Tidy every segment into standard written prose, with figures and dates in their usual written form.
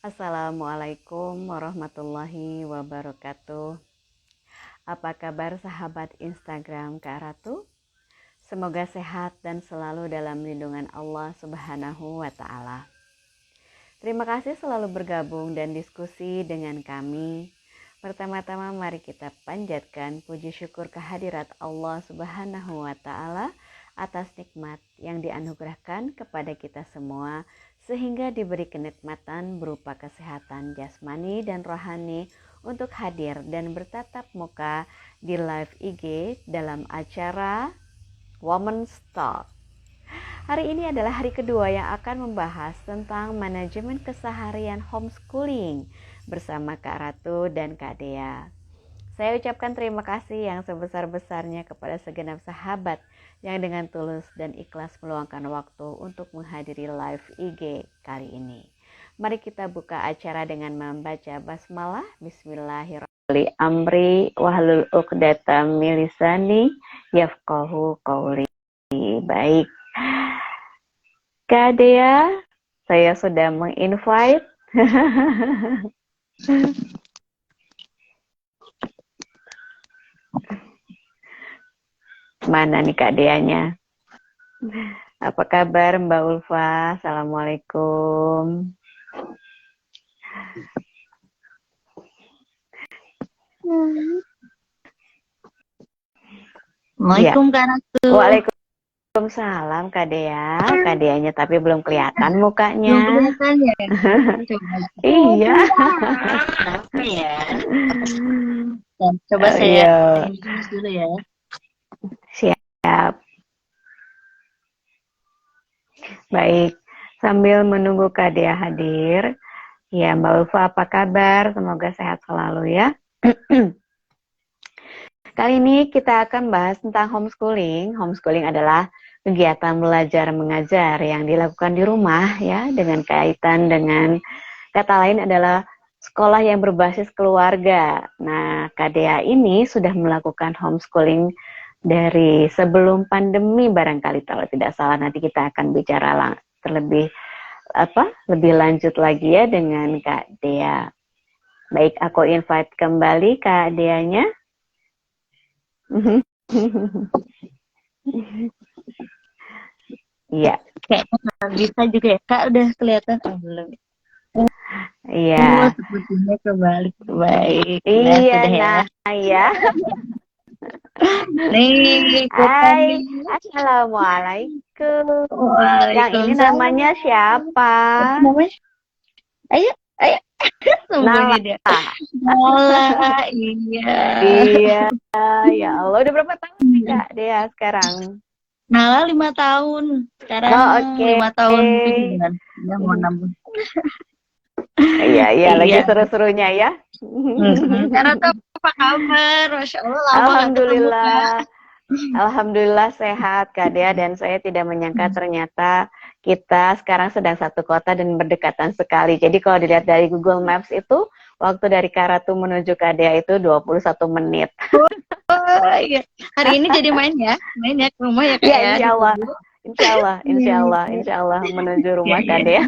Assalamualaikum warahmatullahi wabarakatuh. Apa kabar sahabat Instagram Kak Ratu? Semoga sehat dan selalu dalam lindungan Allah Subhanahu wa Ta'ala. Terima kasih selalu bergabung dan diskusi dengan kami. Pertama-tama mari kita panjatkan puji syukur kehadirat Allah Subhanahu wa Ta'ala atas nikmat yang dianugerahkan kepada kita semua, sehingga diberi kenikmatan berupa kesehatan jasmani dan rohani untuk hadir dan bertatap muka di live IG dalam acara Women's Talk. Hari ini adalah hari kedua yang akan membahas tentang manajemen keseharian homeschooling bersama Kak Ratu dan Kak Dea. Saya ucapkan terima kasih yang sebesar-besarnya kepada segenap sahabat yang dengan tulus dan ikhlas meluangkan waktu untuk menghadiri live IG kali ini. Mari kita buka acara dengan membaca basmalah. Bismillahirrahmanirrahim. Amri wahlul uqdatam min lisani yafqahu qauli. Baik. Kak Dea, saya sudah menginvite. Mana nih Kak Deanya? Apa kabar Mbak Ulfa? Assalamualaikum. Assalamualaikum Kak Ratu. Waalaikumsalam Kak Dea. Kak Deanya tapi belum kelihatan mukanya. Belum kelihatan ya? Coba. Iya. Apa ya? Coba saya tulis dulu ya. Siap. Baik, sambil menunggu Kak Dea hadir. Ya, Mbak Ulfa apa kabar? Semoga sehat selalu ya. Kali ini kita akan bahas tentang homeschooling. Homeschooling adalah kegiatan belajar mengajar yang dilakukan di rumah ya, dengan kaitan dengan kata lain adalah sekolah yang berbasis keluarga. Nah, Kak Dea ini sudah melakukan homeschooling dari sebelum pandemi barangkali, kalau tidak salah. Nanti kita akan bicara lebih lanjut lagi ya dengan Kak Dea. Baik, aku invite kembali Kak Deanya. Iya. Kayaknya bisa juga ya. Kak udah kelihatan belum? Iya. Sepertinya kebalik. Baik. Iya, nah ya. Nih, hai, assalamualaikum. Yang ini namanya siapa? Ayo. Nala. Nala, iya. Ya Allah, udah berapa tahun nih Kak Dea sekarang? Nala 5 tahun. Sekarang 5 tahun dengan mau 6. Iya, lagi seru-serunya ya. Karena tuh apa kabar? Masya Allah, lama Alhamdulillah sehat Kak Dea, dan saya tidak menyangka ternyata kita sekarang sedang satu kota dan berdekatan sekali. Jadi kalau dilihat dari Google Maps itu, waktu dari Kak Ratu menuju Kak Dea itu 21 menit. Oh iya. Hari ini jadi main ya ke rumah ya Kak ya? Insya Allah menuju rumah Kak Dea.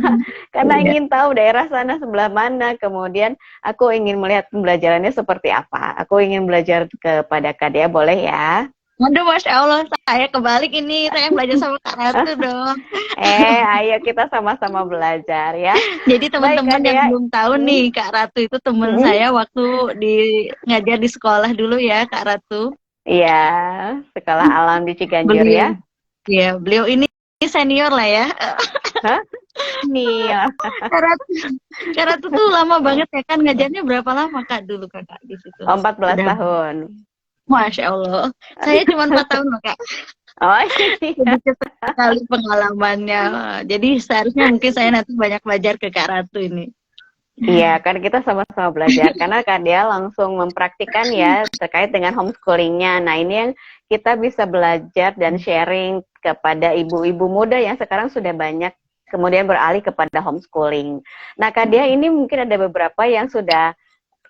Karena ingin tahu daerah sana sebelah mana, kemudian aku ingin melihat pembelajarannya seperti apa. Aku ingin belajar kepada Kak Dea, boleh ya? Aduh, Masya Allah, saya kebalik ini, saya belajar sama Kak Ratu dong. Ayo kita sama-sama belajar ya. Jadi teman-teman yang belum tahu nih, Kak Ratu itu teman saya waktu ngajar di sekolah dulu ya, Kak Ratu. Iya, sekolah alam di Ciganjur ya. Iya, beliau ini senior lah ya. Hah? Nih. Kak Ratu tuh lama banget ya kan, ngajarnya berapa lama Kak dulu Kakak di situ? 14 tahun. Masya Allah, saya cuma 4 tahun loh Kak. Oh iya. Sekali pengalamannya. Jadi seharusnya mungkin saya nanti banyak belajar ke Kak Ratu ini. Iya, kan kita sama-sama belajar. Karena Kak Dea langsung mempraktikkan ya terkait dengan homeschoolingnya. Nah ini yang kita bisa belajar dan sharing kepada ibu-ibu muda yang sekarang sudah banyak kemudian beralih kepada homeschooling. Nah Kak Dea ini mungkin ada beberapa yang sudah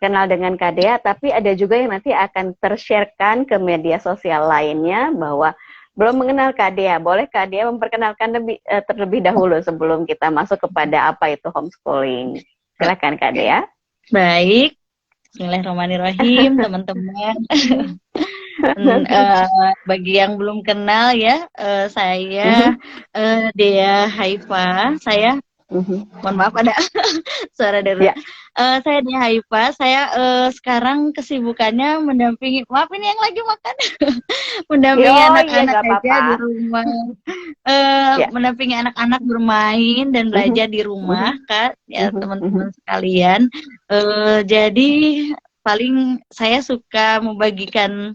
kenal dengan Kak Dea, tapi ada juga yang nanti akan ter-sharekan ke media sosial lainnya bahwa belum mengenal Kak Dea. Boleh Kak Dea memperkenalkan terlebih dahulu sebelum kita masuk kepada apa itu homeschooling? Silakan Kak Dea. Baik, Bismillahirrahmanirrahim, teman-teman. Bagi yang belum kenal ya, saya Dea Haifa. Saya mohon maaf ada suara darurat. Saya Dea Haifa. Saya sekarang kesibukannya mendampingi, maaf ini yang lagi makan, mendampingi anak-anak aja di rumah, mendampingi anak-anak bermain dan belajar di rumah, Kak, ya teman-teman sekalian. Jadi paling saya suka membagikan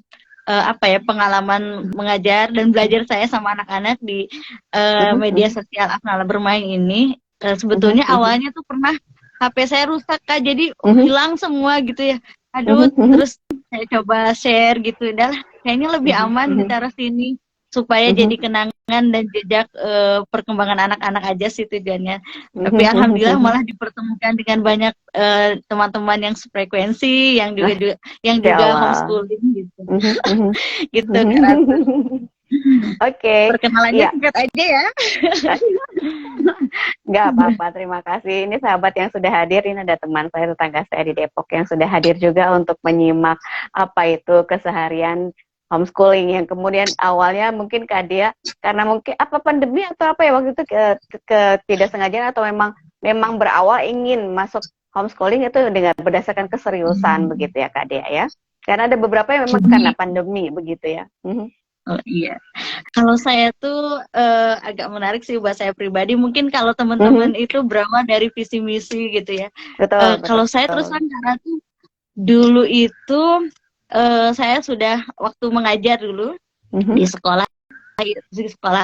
pengalaman mengajar dan belajar saya sama anak-anak di media sosial Afnala Bermain ini. Sebetulnya awalnya tuh pernah HP saya rusak, Kak, jadi hilang semua gitu ya. Aduh, terus saya coba share gitu, udah kayaknya lebih aman ditaruh sini supaya jadi kenangan dan jejak perkembangan anak-anak aja sih tujuannya. Tapi alhamdulillah malah dipertemukan dengan banyak teman-teman yang sefrekuensi, yang juga homeschooling gitu. Gitu kan. Oke. Perkenalannya singkat aja ya. Nggak apa-apa, terima kasih. Ini sahabat yang sudah hadir, ini ada teman saya, tetangga saya di Depok yang sudah hadir juga untuk menyimak apa itu keseharian homeschooling yang kemudian awalnya mungkin Kak Dea karena mungkin apa pandemi atau apa ya waktu itu tidak sengaja atau memang berawal ingin masuk homeschooling itu dengan berdasarkan keseriusan begitu ya Kak Dea ya. Karena ada beberapa yang memang karena pandemi begitu ya. Oh iya, kalau saya tuh agak menarik sih buat saya pribadi. Mungkin kalau teman-teman itu berawal dari visi misi gitu ya. Betul. Kalau saya terus kan karena tuh dulu itu saya sudah waktu mengajar dulu di sekolah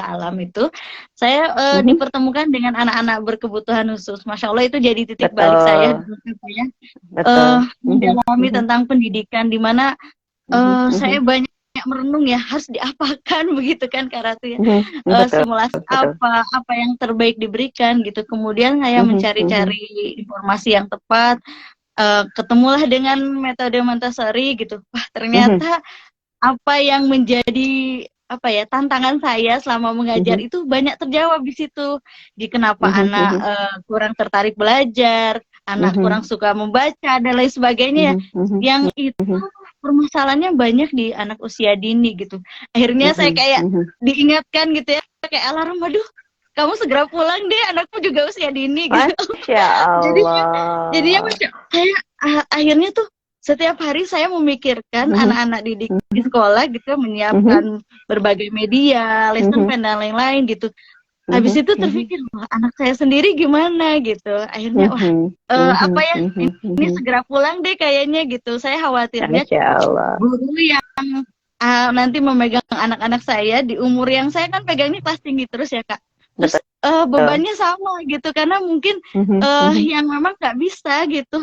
alam itu, saya dipertemukan dengan anak-anak berkebutuhan khusus. Masya Allah itu jadi titik balik saya mendalami tentang pendidikan, di mana saya banyak merenung ya harus diapakan begitu kan Kak Ratu ya, simulasi apa yang terbaik diberikan gitu. Kemudian saya mencari-cari informasi yang tepat, ketemulah dengan metode Montessori gitu. Wah ternyata apa yang menjadi tantangan saya selama mengajar itu banyak terjawab di situ. Di kenapa anak kurang tertarik belajar, anak kurang suka membaca dan lain sebagainya. Yang itu permasalahannya banyak di anak usia dini gitu. Akhirnya saya kayak diingatkan gitu ya, kayak alarm, waduh kamu segera pulang deh, anakmu juga usia dini gitu. Masya Allah. Jadinya saya akhirnya tuh setiap hari saya memikirkan anak-anak didik di sekolah gitu, menyiapkan berbagai media, lesson plan dan lain-lain gitu. Habis itu terpikir, wah anak saya sendiri gimana gitu. Akhirnya ini segera pulang deh kayaknya gitu. Saya khawatirnya guru yang nanti memegang anak-anak saya di umur yang saya kan pegangnya kelas tinggi terus ya Kak. Terus bebannya sama gitu, karena mungkin yang memang nggak bisa gitu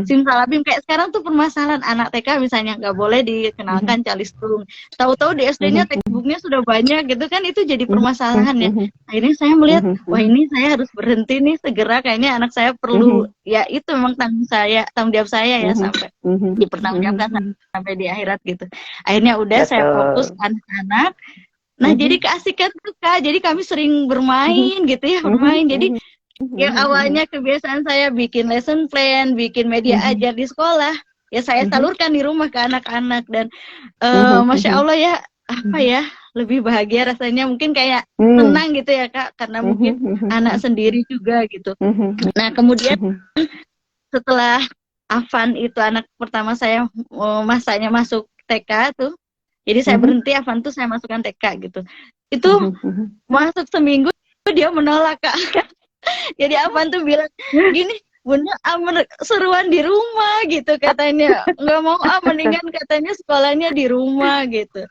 simsalabim kayak sekarang tuh permasalahan anak TK misalnya nggak boleh dikenalkan calistung, tahu-tahu di SD-nya textbooknya sudah banyak gitu kan, itu jadi permasalahannya. Akhirnya saya melihat wah ini saya harus berhenti nih segera, kayaknya anak saya perlu ya itu memang tanggung jawab saya ya sampai dipertanggungjawabkan sampai di akhirat gitu. Akhirnya udah saya fokus anak-anak. Nah, jadi keasikan tuh Kak, jadi kami sering bermain gitu ya, bermain. Jadi yang awalnya kebiasaan saya bikin lesson plan, bikin media ajar di sekolah, ya saya salurkan di rumah ke anak-anak. Dan Masya Allah ya, lebih bahagia rasanya, mungkin kayak tenang gitu ya Kak, karena mungkin anak sendiri juga gitu. Nah, kemudian setelah Afan itu anak pertama saya masanya masuk TK tuh, jadi saya berhenti, Afan tuh saya masukkan TK gitu. Itu masuk seminggu dia menolak Kak. Jadi Afan tuh bilang gini, Bunda seruan di rumah gitu katanya. Nggak mau mendingan katanya sekolahnya di rumah gitu.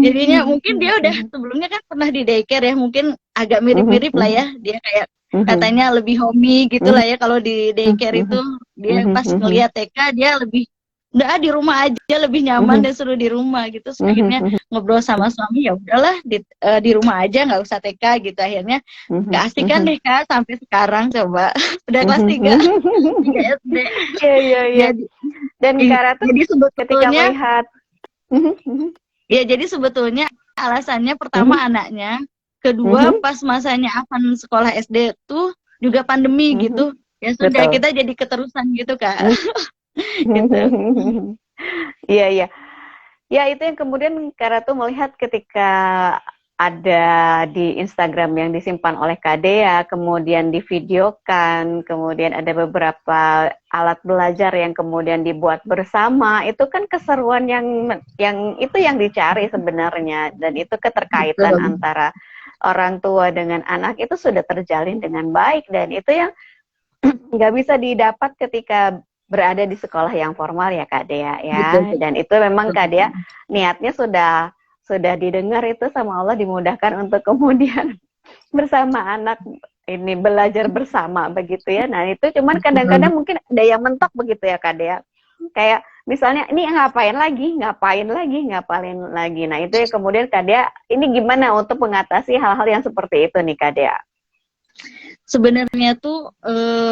Jadinya mungkin dia udah sebelumnya kan pernah di daycare ya, mungkin agak mirip-mirip lah ya. Dia kayak katanya lebih homey gitu lah ya, kalau di daycare itu dia pas ngeliat TK dia lebih udah di rumah aja lebih nyaman dan seru di rumah gitu. So, akhirnya ngobrol sama suami, ya udahlah di rumah aja nggak usah TK gitu. Akhirnya keasikan deh Kak sampai sekarang, coba udah kelas 3 SD. Iya. Dan Kak Ratu jadi sebetulnya ketika melihat ya jadi sebetulnya alasannya pertama anaknya, kedua pas masanya Afan sekolah SD tuh juga pandemi gitu. Ya sudah, betul. kita jadi keterusan gitu Kak. Gitu. Iya, iya. Ya, itu yang kemudian Karatu melihat ketika ada di Instagram yang disimpan oleh Kak Dea, kemudian divideokan, kemudian ada beberapa alat belajar yang kemudian dibuat bersama. Itu kan keseruan yang itu yang dicari sebenarnya, dan itu keterkaitan Betul. antara orang tua dengan anak itu sudah terjalin dengan baik, dan itu yang nggak bisa didapat ketika berada di sekolah yang formal ya Kak Dea Betul. ya. Dan itu memang Kak Dea niatnya sudah didengar itu sama Allah, dimudahkan untuk kemudian bersama anak ini belajar bersama begitu ya. Nah itu cuman kadang-kadang mungkin ada yang mentok begitu ya Kak Dea. Kayak misalnya ini ngapain lagi. Nah itu ya kemudian Kak Dea ini gimana untuk mengatasi hal-hal yang seperti itu nih Kak Dea? Sebenarnya tuh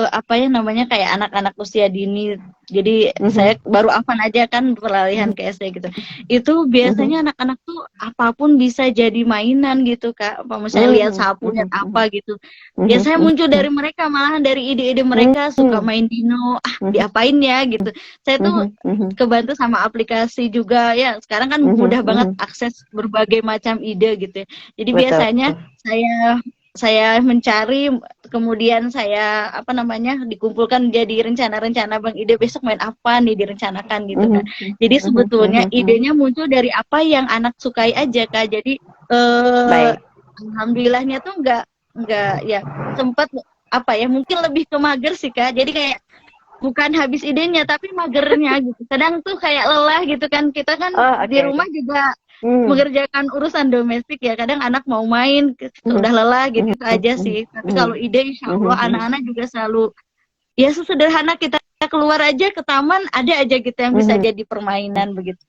apa ya namanya, kayak anak-anak usia dini. Jadi saya baru afan aja kan peralihan ke SD gitu. Itu biasanya anak-anak tuh apapun bisa jadi mainan gitu Kak. Apa misalnya lihat sapu, lihat apa gitu. Ya saya muncul dari mereka, malahan dari ide-ide mereka, suka main dino, diapain ya gitu. Saya tuh kebantu sama aplikasi juga ya. Sekarang kan mudah banget akses berbagai macam ide gitu ya. Jadi biasanya saya mencari, kemudian saya apa namanya, dikumpulkan jadi rencana-rencana Bang Ide besok main apa nih, direncanakan gitu kan. Jadi sebetulnya idenya muncul dari apa yang anak sukai aja Kak. Jadi alhamdulillahnya tuh nggak ya, sempat apa ya, mungkin lebih ke mager sih Kak. Jadi kayak bukan habis idenya tapi magernya gitu. Kadang tuh kayak lelah gitu kan, kita kan di rumah juga mengerjakan urusan domestik ya, kadang anak mau main udah lelah gitu, itu aja sih. Tapi kalau ide insya Allah anak-anak juga selalu ya sesederhana kita keluar aja ke taman, ada aja gitu yang bisa jadi permainan begitu.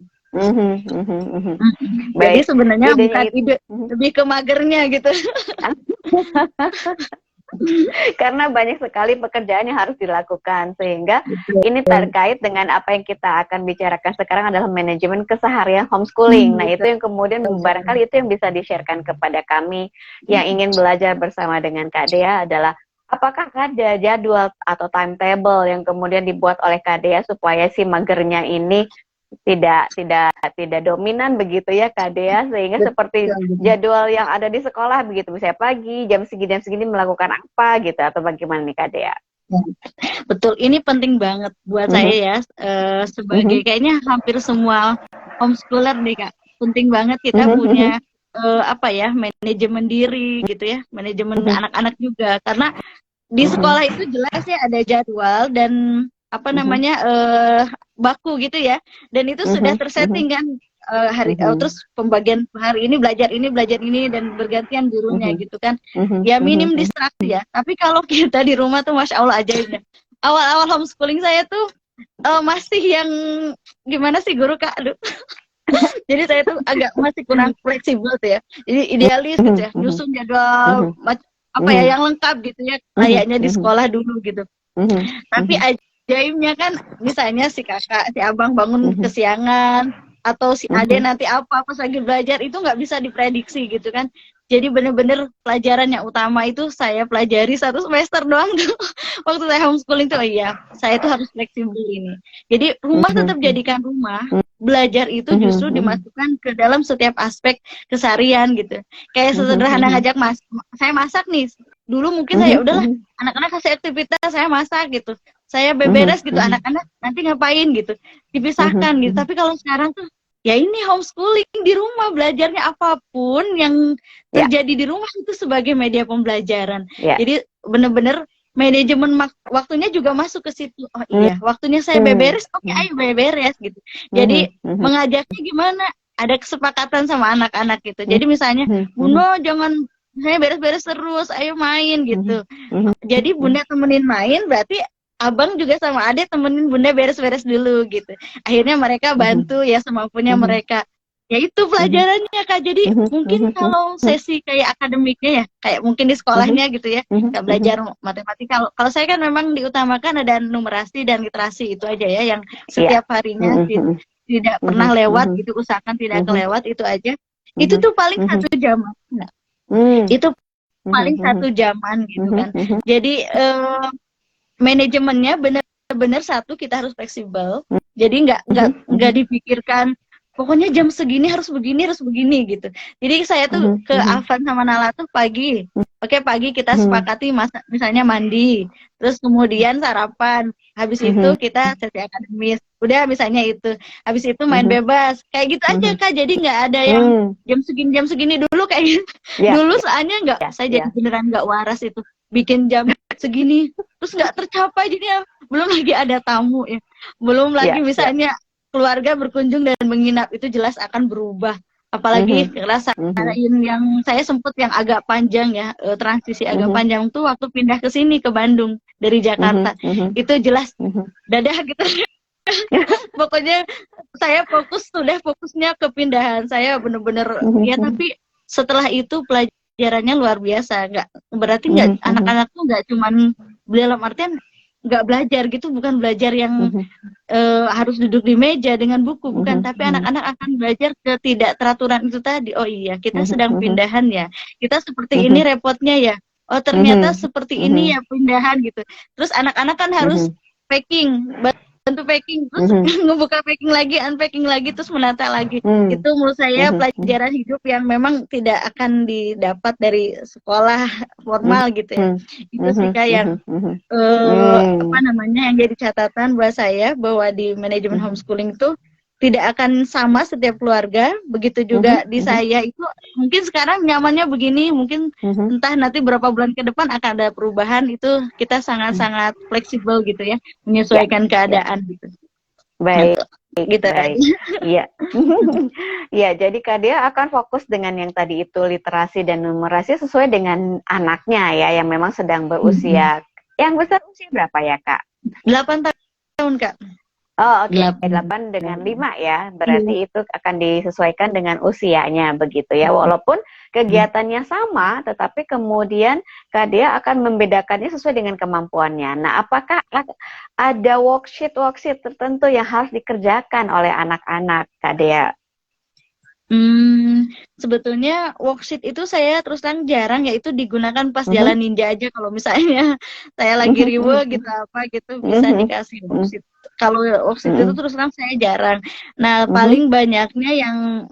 Jadi sebenarnya bukan ide, lebih ke magernya gitu. Karena banyak sekali pekerjaan yang harus dilakukan, sehingga ini terkait dengan apa yang kita akan bicarakan sekarang adalah manajemen keseharian homeschooling. Nah itu yang kemudian barangkali itu yang bisa di-sharekan kepada kami yang ingin belajar bersama dengan Kak Dea adalah apakah ada jadwal atau timetable yang kemudian dibuat oleh Kak Dea supaya si magernya ini tidak dominan begitu ya Kak Dea, sehingga seperti jadwal yang ada di sekolah begitu, misalnya pagi jam segini melakukan apa gitu, atau bagaimana nih Kak Dea? Betul, ini penting banget buat saya ya, sebagai kayaknya hampir semua homeschooler nih Kak, penting banget kita punya apa ya, manajemen diri gitu ya, manajemen anak-anak juga, karena di sekolah itu jelas ya ada jadwal dan apa namanya baku gitu ya, dan itu sudah tersetting kan terus pembagian hari ini belajar ini dan bergantian gurunya gitu kan, ya minim distraksi ya. Tapi kalau kita di rumah tuh masya Allah ajaibnya, awal-awal homeschooling saya tuh masih yang gimana sih guru Kak, aduh. Jadi saya tuh agak masih kurang fleksibel tuh ya, jadi idealis gitu ya, nyusun jadwal apa ya yang lengkap gitu ya, layaknya di sekolah dulu gitu. Tapi ajaibnya kan, misalnya si kakak, si abang bangun kesiangan, atau si ade nanti apa pas lagi belajar, itu nggak bisa diprediksi gitu kan. Jadi bener-bener pelajaran yang utama itu saya pelajari 1 semester doang tuh waktu saya homeschooling tuh. Oh iya, saya tuh harus fleksibel ini. Jadi rumah tetap jadikan rumah, belajar itu justru dimasukkan ke dalam setiap aspek keseharian gitu. Kayak sederhana ngajak saya masak nih. Dulu mungkin saya udahlah, anak-anak kasih aktivitas, saya masak gitu, saya beberes gitu, anak-anak nanti ngapain gitu, dipisahkan gitu. Tapi kalau sekarang tuh ya ini homeschooling di rumah, belajarnya apapun yang terjadi di rumah itu sebagai media pembelajaran. Jadi bener-bener manajemen waktunya juga masuk ke situ. Oh iya, waktunya saya beberes, oke, ayo beberes gitu. Jadi mengajaknya gimana? Ada kesepakatan sama anak-anak gitu. Jadi misalnya, Bunda jangan saya beres-beres terus, ayo main gitu. Jadi Bunda temenin main, berarti abang juga sama adek temenin Bunda beres-beres dulu gitu. Akhirnya mereka bantu ya semampunya mereka. Ya itu pelajarannya Kak. Jadi mungkin kalau sesi kayak akademiknya ya, kayak mungkin di sekolahnya gitu ya, nggak belajar matematika. Kalau saya kan memang diutamakan ada numerasi dan literasi, itu aja ya yang setiap harinya tidak pernah lewat gitu, usahakan tidak kelewat, itu aja. Itu tuh paling 1 jam. Itu paling 1 jaman gitu kan. Jadi manajemennya benar-benar satu, kita harus fleksibel. Jadi nggak dipikirkan pokoknya jam segini harus begini gitu. Jadi saya tuh ke Afan sama Nala tuh pagi. Oke, pagi kita sepakati misalnya mandi, terus kemudian sarapan. Habis itu kita sesi akademis. Udah misalnya itu. Habis itu main bebas. Kayak gitu aja Kak. Jadi nggak ada yang jam segini dulu kayak gitu. Dulu soalnya nggak, saya jadi beneran nggak waras itu. Bikin jam segini terus nggak tercapai, jadi belum lagi ada tamu ya. Belum lagi misalnya keluarga berkunjung dan menginap, itu jelas akan berubah. Apalagi rasain yang saya sempet yang agak panjang ya, transisi agak panjang tuh waktu pindah ke sini ke Bandung dari Jakarta. Itu jelas dadah gitu. Pokoknya saya fokusnya ke pindahan saya bener-bener ya, tapi setelah itu pelajarannya luar biasa. Berarti anak-anak tuh nggak cuman dalam artian nggak belajar gitu, bukan belajar yang harus duduk di meja dengan buku, bukan, tapi anak-anak akan belajar ketidakteraturan itu tadi. Oh iya, kita sedang pindahan ya, kita seperti ini repotnya ya, oh ternyata seperti ini ya pindahan gitu. Terus anak-anak kan harus packing, bantu packing, terus ngebuka packing lagi, unpacking lagi, terus menata lagi. Itu menurut saya pelajaran hidup yang memang tidak akan didapat dari sekolah formal gitu ya. Itu sih Kak yang yang jadi catatan buat saya, bahwa di manajemen homeschooling itu tidak akan sama setiap keluarga. Begitu juga di saya itu, mungkin sekarang nyamannya begini, mungkin entah nanti berapa bulan ke depan akan ada perubahan. Itu kita sangat-sangat fleksibel gitu ya, menyesuaikan keadaan gitu. Baik, gitu. Baik. Iya. Iya, jadi Kak Dea akan fokus dengan yang tadi itu, literasi dan numerasi sesuai dengan anaknya ya, yang memang sedang berusia. Yang besar usia berapa ya Kak? 8 tahun Kak. Oh oke, 8 dengan 5 ya, berarti itu akan disesuaikan dengan usianya begitu ya. Walaupun kegiatannya sama, tetapi kemudian Kak Dea akan membedakannya sesuai dengan kemampuannya. Nah, apakah ada worksheet tertentu yang harus dikerjakan oleh anak-anak Kak Dea? Sebetulnya worksheet itu saya terus terang jarang ya, itu digunakan pas jalan ninja aja. Kalau misalnya saya lagi riwe gitu apa gitu bisa dikasih worksheet. Kalau worksheet itu terus terang saya jarang. Nah, paling banyaknya yang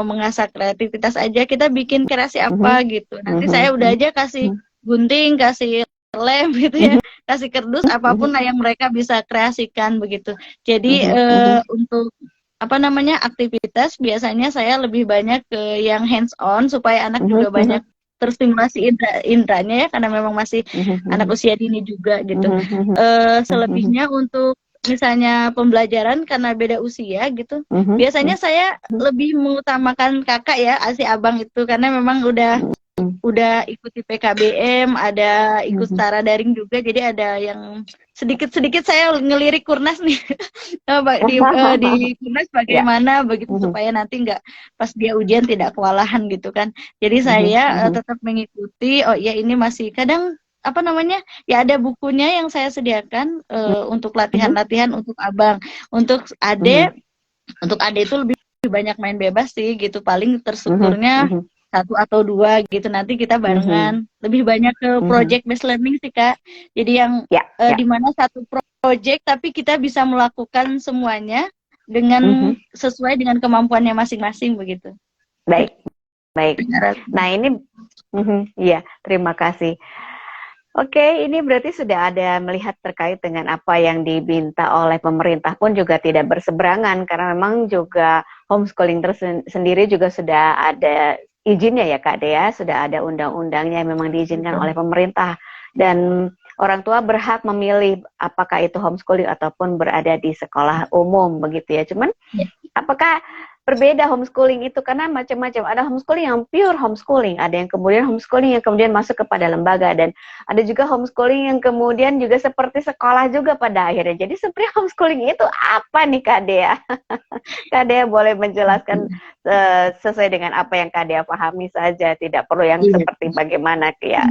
mengasah kreativitas aja, kita bikin kreasi apa gitu. Nanti saya udah aja kasih gunting, kasih lem gitu ya, kasih kardus, apapun lah yang mereka bisa kreasikan begitu. Jadi untuk aktivitas biasanya saya lebih banyak ke yang hands on, supaya anak juga banyak terstimulasi indranya ya, karena memang masih anak usia dini juga gitu. Selebihnya untuk misalnya pembelajaran karena beda usia gitu, biasanya saya lebih mengutamakan kakak ya, si abang itu, karena memang udah ikuti PKBM, ada ikut setara daring juga, jadi ada yang sedikit-sedikit saya ngelirik Kurnas nih di Kurnas bagaimana begitu, supaya nanti nggak pas dia ujian tidak kewalahan gitu kan. Jadi saya tetap mengikuti. Oh ya, ini masih kadang ya ada bukunya yang saya sediakan untuk latihan-latihan untuk abang. Untuk ade itu lebih banyak main bebas sih gitu, paling terstrukturnya 1 atau 2 gitu, nanti kita barengan. Lebih banyak ke project based learning sih Kak. Jadi yang di mana satu project tapi kita bisa melakukan semuanya dengan sesuai dengan kemampuannya masing-masing begitu. Baik. Nah ini, terima kasih. Oke, ini berarti sudah ada melihat terkait dengan apa yang diminta oleh pemerintah pun juga tidak berseberangan, karena memang juga homeschooling sendiri juga sudah ada izinnya ya Kak Dea, sudah ada undang-undangnya yang memang diizinkan oleh pemerintah, dan orang tua berhak memilih apakah itu homeschooling ataupun berada di sekolah umum begitu ya. Cuman apakah berbeda homeschooling itu, karena macam-macam, ada homeschooling yang pure homeschooling, ada yang kemudian homeschooling yang kemudian masuk kepada lembaga, dan ada juga homeschooling yang kemudian juga seperti sekolah juga pada akhirnya. Jadi sebenarnya homeschooling itu apa nih Kak Dea? Kak Dea boleh menjelaskan sesuai dengan apa yang Kak Dea pahami saja, tidak perlu yang seperti bagaimana ya.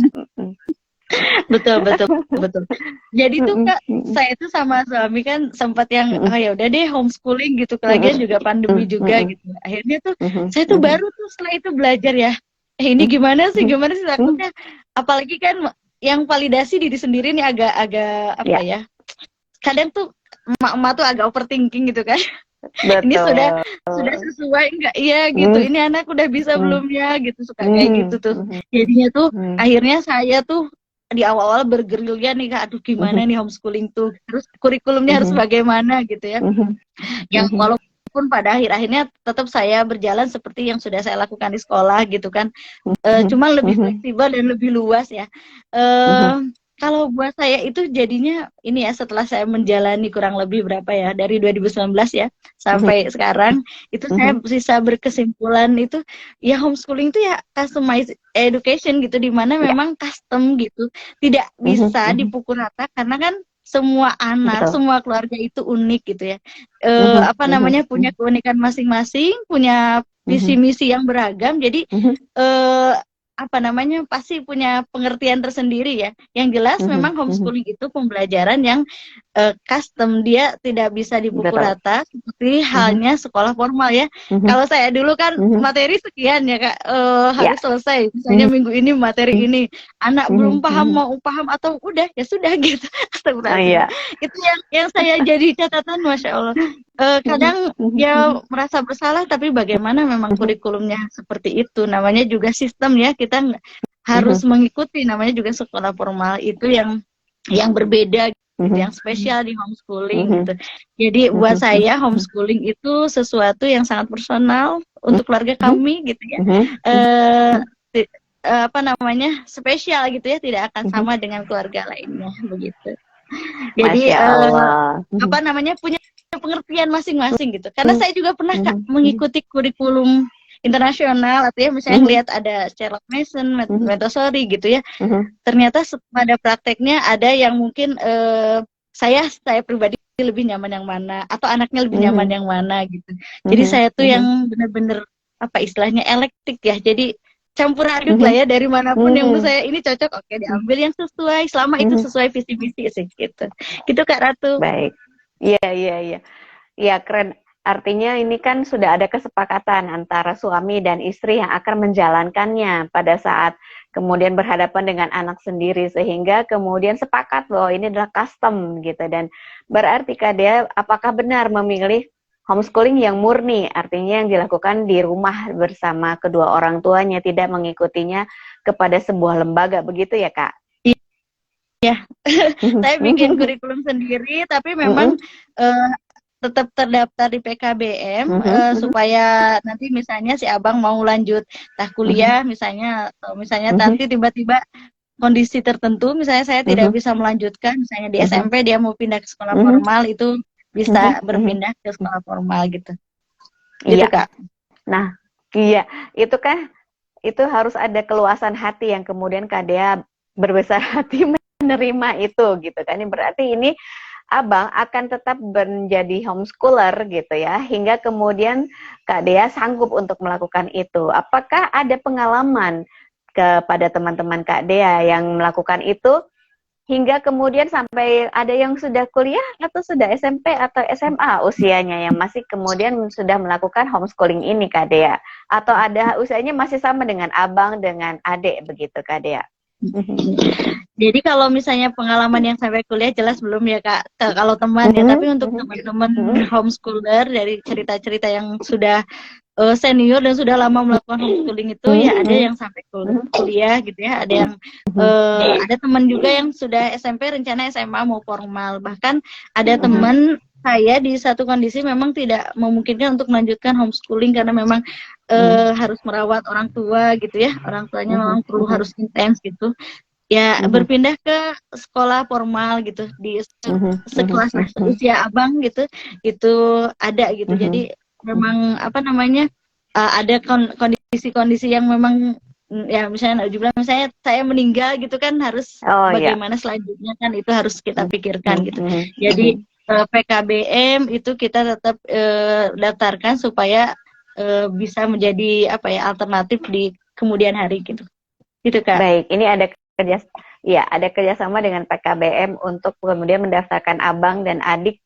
Betul. Jadi tuh Kak, saya tuh sama suami kan sempat yang ya udah deh homeschooling gitu, lagian juga pandemi juga gitu. Akhirnya tuh saya tuh baru tuh setelah itu belajar ya, ini gimana sih takutnya, apalagi kan yang validasi diri sendiri nih agak apa ya? Kadang tuh emak-emak tuh agak overthinking gitu kan. Ini sudah sesuai enggak iya gitu, ini anak udah bisa belum ya gitu, suka kayak gitu tuh. Jadinya tuh akhirnya saya tuh di awal-awal bergerilya nih Kak, aduh gimana nih homeschooling tuh, terus kurikulumnya harus bagaimana gitu ya. Yang walaupun pada akhirnya tetap saya berjalan seperti yang sudah saya lakukan di sekolah gitu kan, cuma lebih fleksibel dan lebih luas ya. Kalau buat saya itu jadinya ini ya, setelah saya menjalani kurang lebih berapa ya, dari 2019 ya sampai sekarang, itu saya bisa berkesimpulan itu ya homeschooling itu ya customized education gitu, dimana memang custom gitu, tidak bisa dipukul rata karena kan semua anak, semua keluarga itu unik gitu ya. Apa namanya, punya keunikan masing-masing, punya visi misi yang beragam, jadi apa namanya, pasti punya pengertian tersendiri ya. Yang jelas memang homeschooling itu pembelajaran yang custom, dia tidak bisa dipukul rata seperti halnya sekolah formal ya. Kalau saya dulu kan materi sekian ya Kak, harus selesai. Misalnya minggu ini materi ini, anak belum paham mau paham atau udah ya sudah gitu. Itu yang saya jadi catatan, Masya Allah. Kadang ya merasa bersalah, tapi bagaimana memang kurikulumnya seperti itu, namanya juga sistem ya, kita harus mengikuti, namanya juga sekolah formal itu yang berbeda gitu, yang spesial di homeschooling gitu. Jadi buat saya homeschooling itu sesuatu yang sangat personal untuk keluarga kami gitu ya. Apa namanya, spesial gitu ya, tidak akan sama dengan keluarga lainnya begitu. Jadi apa namanya, punya pengertian masing-masing gitu. Karena saya juga pernah Kak mengikuti kurikulum internasional, atau ya misalnya lihat ada Sherlock Mason, Montessori gitu ya. Ternyata pada prakteknya ada yang mungkin saya pribadi lebih nyaman yang mana, atau anaknya lebih nyaman yang mana gitu. Jadi saya tuh yang benar-benar apa istilahnya elektik ya. Jadi campur aduk lah ya, dari manapun yang menurut saya ini cocok, oke diambil yang sesuai, selama itu sesuai visi misi sih gitu. Gitu Kak Ratu. Baik. Iya. Iya, keren. Artinya ini kan sudah ada kesepakatan antara suami dan istri yang akan menjalankannya pada saat kemudian berhadapan dengan anak sendiri, sehingga kemudian sepakat bahwa ini adalah custom gitu. Dan berarti Kak Dea, apakah benar memilih homeschooling yang murni, artinya yang dilakukan di rumah bersama kedua orang tuanya, tidak mengikutinya kepada sebuah lembaga, begitu ya Kak? Ya, saya bikin kurikulum sendiri, tapi memang tetap terdaftar di PKBM supaya nanti misalnya si abang mau lanjut kuliah misalnya, atau misalnya nanti tiba-tiba kondisi tertentu, misalnya saya tidak bisa melanjutkan, misalnya di SMP dia mau pindah ke sekolah formal, itu bisa berpindah ke sekolah formal gitu. Gitu Kak. Nah, iya, itu kan itu harus ada keluasan hati yang kemudian Kak Dea berbesar hati menerima itu gitu kan. Berarti ini abang akan tetap menjadi homeschooler gitu ya, hingga kemudian Kak Dea sanggup untuk melakukan itu. Apakah ada pengalaman kepada teman-teman Kak Dea yang melakukan itu hingga kemudian sampai ada yang sudah kuliah atau sudah SMP atau SMA usianya yang masih kemudian sudah melakukan homeschooling ini Kak Dea? Atau ada usianya masih sama dengan abang dengan adik begitu Kak Dea? Jadi kalau misalnya pengalaman yang sampai kuliah jelas belum ya Kak, kalau teman ya, tapi untuk teman-teman homeschooler dari cerita-cerita yang sudah senior dan sudah lama melakukan homeschooling itu ya ada yang sampai kuliah gitu ya, ada yang ada teman juga yang sudah SMP rencana SMA mau formal, bahkan ada teman saya di satu kondisi memang tidak memungkinkan untuk melanjutkan homeschooling karena memang harus merawat orang tua gitu ya, orang tuanya memang perlu harus intens gitu ya, berpindah ke sekolah formal gitu di sekelas usia abang gitu, itu ada gitu. Jadi memang apa namanya, ada kondisi-kondisi yang memang ya misalnya misalnya saya meninggal gitu kan, harus bagaimana selanjutnya kan, itu harus kita pikirkan gitu. Jadi PKBM itu kita tetap daftarkan supaya bisa menjadi apa ya, alternatif di kemudian hari gitu. Gitu Kak. Baik, ini ada kerjasama dengan PKBM untuk kemudian mendaftarkan abang dan adik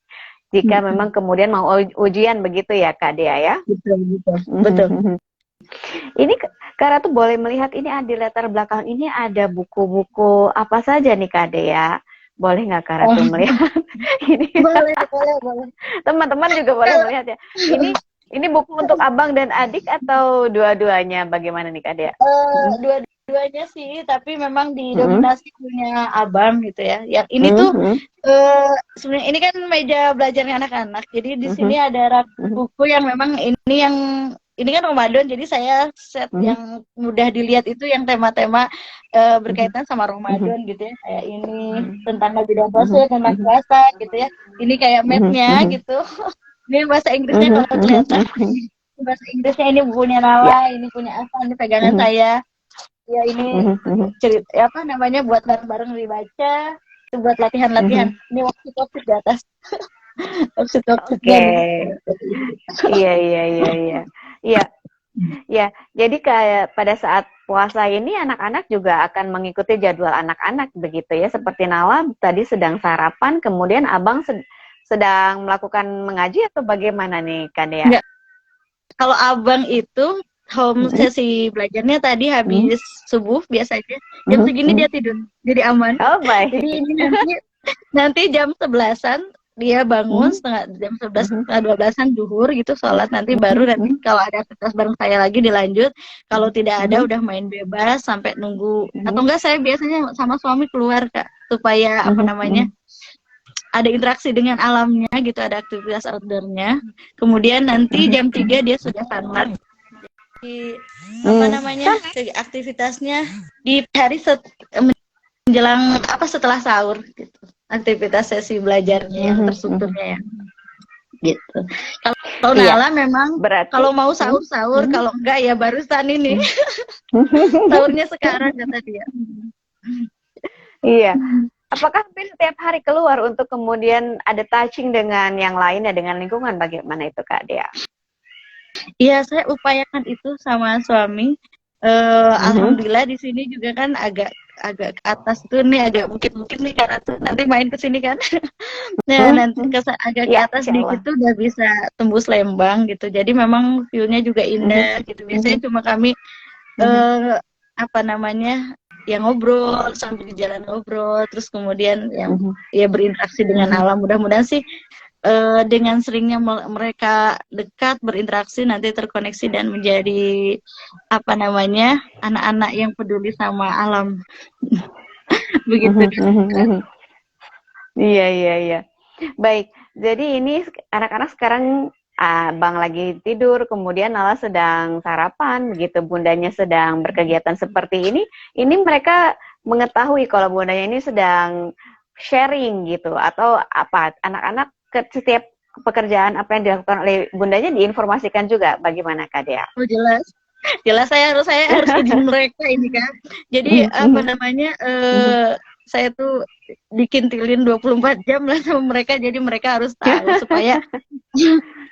jika memang kemudian mau ujian begitu ya Kak Dea ya? Betul. Ini Kak Ratu boleh melihat ini di latar belakang ini ada buku-buku apa saja nih Kak Dea? Boleh nggak Kak Ratu melihat ini? Boleh, boleh. Teman-teman juga boleh melihat ya. Ini buku untuk abang dan adik atau dua-duanya? Bagaimana nih Kak Dea? Dua-duanya sih, tapi memang didominasi punya abang gitu ya. Yang ini tuh sebenarnya ini kan meja belajarnya anak-anak. Jadi di sini ada rak buku yang memang ini kan Ramadan, jadi saya set yang mudah dilihat itu yang tema-tema berkaitan sama Ramadan gitu ya. Kayak ini tentang Nabi dan Rasul, tentang puasa gitu ya. Ini kayak map-nya gitu. Ini bahasa Inggrisnya kalau kelihatan. Bahasa Inggrisnya ini punya Nala, ini punya Afan, ini pegangan saya. Ya ini cerita apa namanya buat bareng-bareng dibaca, itu buat latihan-latihan. Ini worksheet di atas. Worksheet. Oke. Iya. Ya, jadi kayak pada saat puasa ini anak-anak juga akan mengikuti jadwal anak-anak begitu ya. Seperti Nala tadi sedang sarapan, kemudian abang sedang melakukan mengaji atau bagaimana nih Kak Dea? Enggak. Kalau abang itu home sesi belajarnya tadi habis subuh biasanya jam segini dia tidur, jadi aman. Oh baik. Jadi ini nanti jam 11-an dia bangun jam 11 12-an zuhur gitu sholat, nanti baru nanti kalau ada aktivitas bareng saya lagi dilanjut, kalau tidak ada udah main bebas sampai nunggu atau enggak saya biasanya sama suami keluar Kak supaya apa namanya ada interaksi dengan alamnya gitu, ada aktivitas outdoornya. Kemudian nanti jam 3 dia sudah sanlat. Apa namanya aktivitasnya di hari menjelang setelah sahur gitu, aktivitas sesi belajarnya yang terstrukturnya ya gitu. Kalau Nala memang berarti, kalau mau sahur kalau enggak ya barusan ini sahurnya sekarang kata dia. Iya. Apakah hampir setiap hari keluar untuk kemudian ada touching dengan yang lain ya, dengan lingkungan, bagaimana itu Kak Dea? Iya, saya upayakan itu sama suami. Alhamdulillah di sini juga kan agak ke atas tuh nih, agak mungkin nih karena tuh nanti main ke sini kan. Nah, nanti agak ke atas dikit tuh udah bisa tembus Lembang gitu. Jadi memang view-nya juga indah gitu. Biasanya cuma kami apa namanya? Ya ngobrol sambil di jalan ngobrol, terus kemudian yang ya berinteraksi dengan alam. Mudah-mudahan sih dengan seringnya mereka dekat berinteraksi nanti terkoneksi dan menjadi apa namanya anak-anak yang peduli sama alam. Begitu. Iya. Baik, jadi ini anak-anak sekarang Bang lagi tidur, kemudian Nala sedang sarapan, begitu bundanya sedang berkegiatan seperti ini mereka mengetahui kalau bundanya ini sedang sharing gitu, atau apa, anak-anak setiap pekerjaan apa yang dilakukan oleh bundanya diinformasikan juga, bagaimana Kak Dea? Oh jelas saya harus izin mereka ini kan. Jadi apa namanya saya tuh dikintilin 24 jam lah sama mereka, jadi mereka harus tahu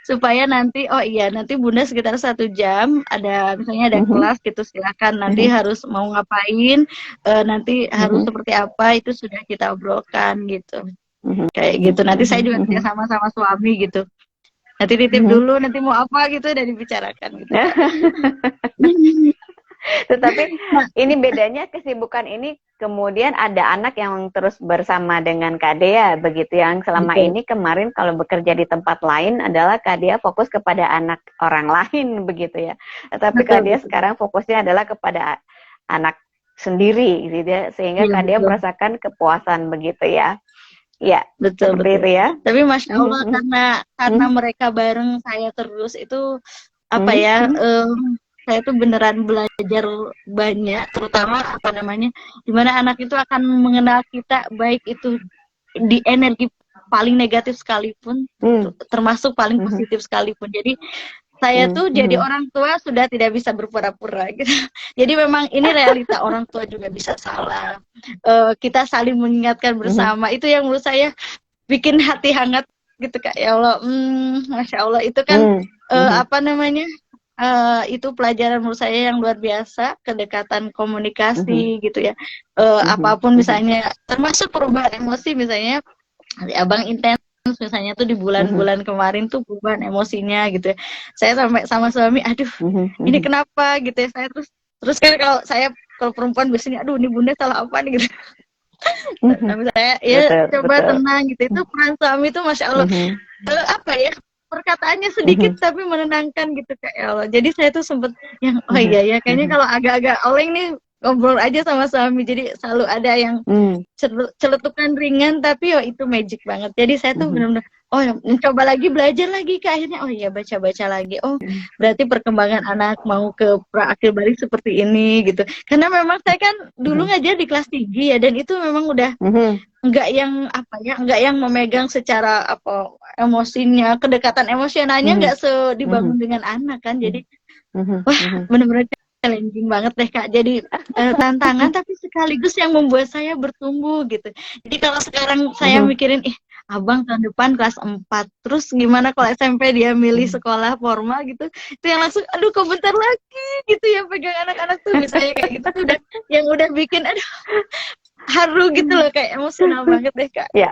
supaya nanti nanti bunda sekitar 1 jam ada misalnya ada kelas gitu, silakan nanti harus mau ngapain, nanti harus seperti apa itu sudah kita obrolkan gitu. Kayak gitu, nanti saya juga kerja sama suami gitu, nanti titip dulu nanti mau apa gitu udah dibicarakan gitu. Tetapi ini bedanya kesibukan ini kemudian ada anak yang terus bersama dengan Kak Dea begitu, yang selama ini kemarin kalau bekerja di tempat lain adalah Kak Dea fokus kepada anak orang lain begitu ya, tetapi Kak Dea sekarang fokusnya adalah kepada anak sendiri gitu ya, sehingga Kak Dea merasakan kepuasan begitu ya. Ya, betul itu ya. Tapi Masya Allah karena mereka bareng saya terus itu apa ya, saya tuh beneran belajar banyak, terutama apa namanya, dimana anak itu akan mengenal kita baik itu di energi paling negatif sekalipun, termasuk paling positif sekalipun. Jadi saya tuh jadi orang tua sudah tidak bisa berpura-pura gitu. Jadi memang ini realita, orang tua juga bisa salah. Kita saling mengingatkan bersama. Itu yang menurut saya bikin hati hangat gitu Kak. Ya Allah, Masya Allah itu kan apa namanya? Itu pelajaran menurut saya yang luar biasa, kedekatan komunikasi gitu ya. Apapun misalnya, termasuk perubahan emosi misalnya, abang intens terus misalnya tuh di bulan-bulan kemarin tuh beban emosinya gitu ya. Saya sampai sama suami, aduh ini kenapa gitu ya, saya terus kan kalau perempuan biasanya aduh ini bunda salah apa nih gitu. Tapi saya ya coba tenang gitu. Itu peran suami itu masya Allah apa ya, perkataannya sedikit tapi menenangkan gitu kayak ya Allah. Jadi saya tuh sempet yang oh iya ya kayaknya kalau agak-agag oleng nih ngobrol aja sama suami, jadi selalu ada yang celetukan ringan tapi oh itu magic banget. Jadi saya tuh benar-benar oh mencoba lagi, belajar lagi, ke akhirnya oh iya baca-baca lagi, oh berarti perkembangan anak mau ke pra-akil balik seperti ini gitu. Karena memang saya kan dulu ngajar di kelas 3 ya, dan itu memang udah enggak yang apa ya, enggak yang memegang secara apa emosinya, kedekatan emosionalnya enggak dibangun dengan anak kan. Jadi wah benar-benar challenging banget deh Kak. Jadi tantangan tapi sekaligus yang membuat saya bertumbuh gitu. Jadi kalau sekarang saya mikirin abang tahun depan kelas 4, terus gimana kalau SMP dia milih sekolah formal gitu, itu yang langsung aduh kok bentar lagi gitu ya pegang anak-anak tuh, misalnya kayak gitu udah yang udah bikin aduh haru gitu loh, kayak emosional banget deh Kak. Ya.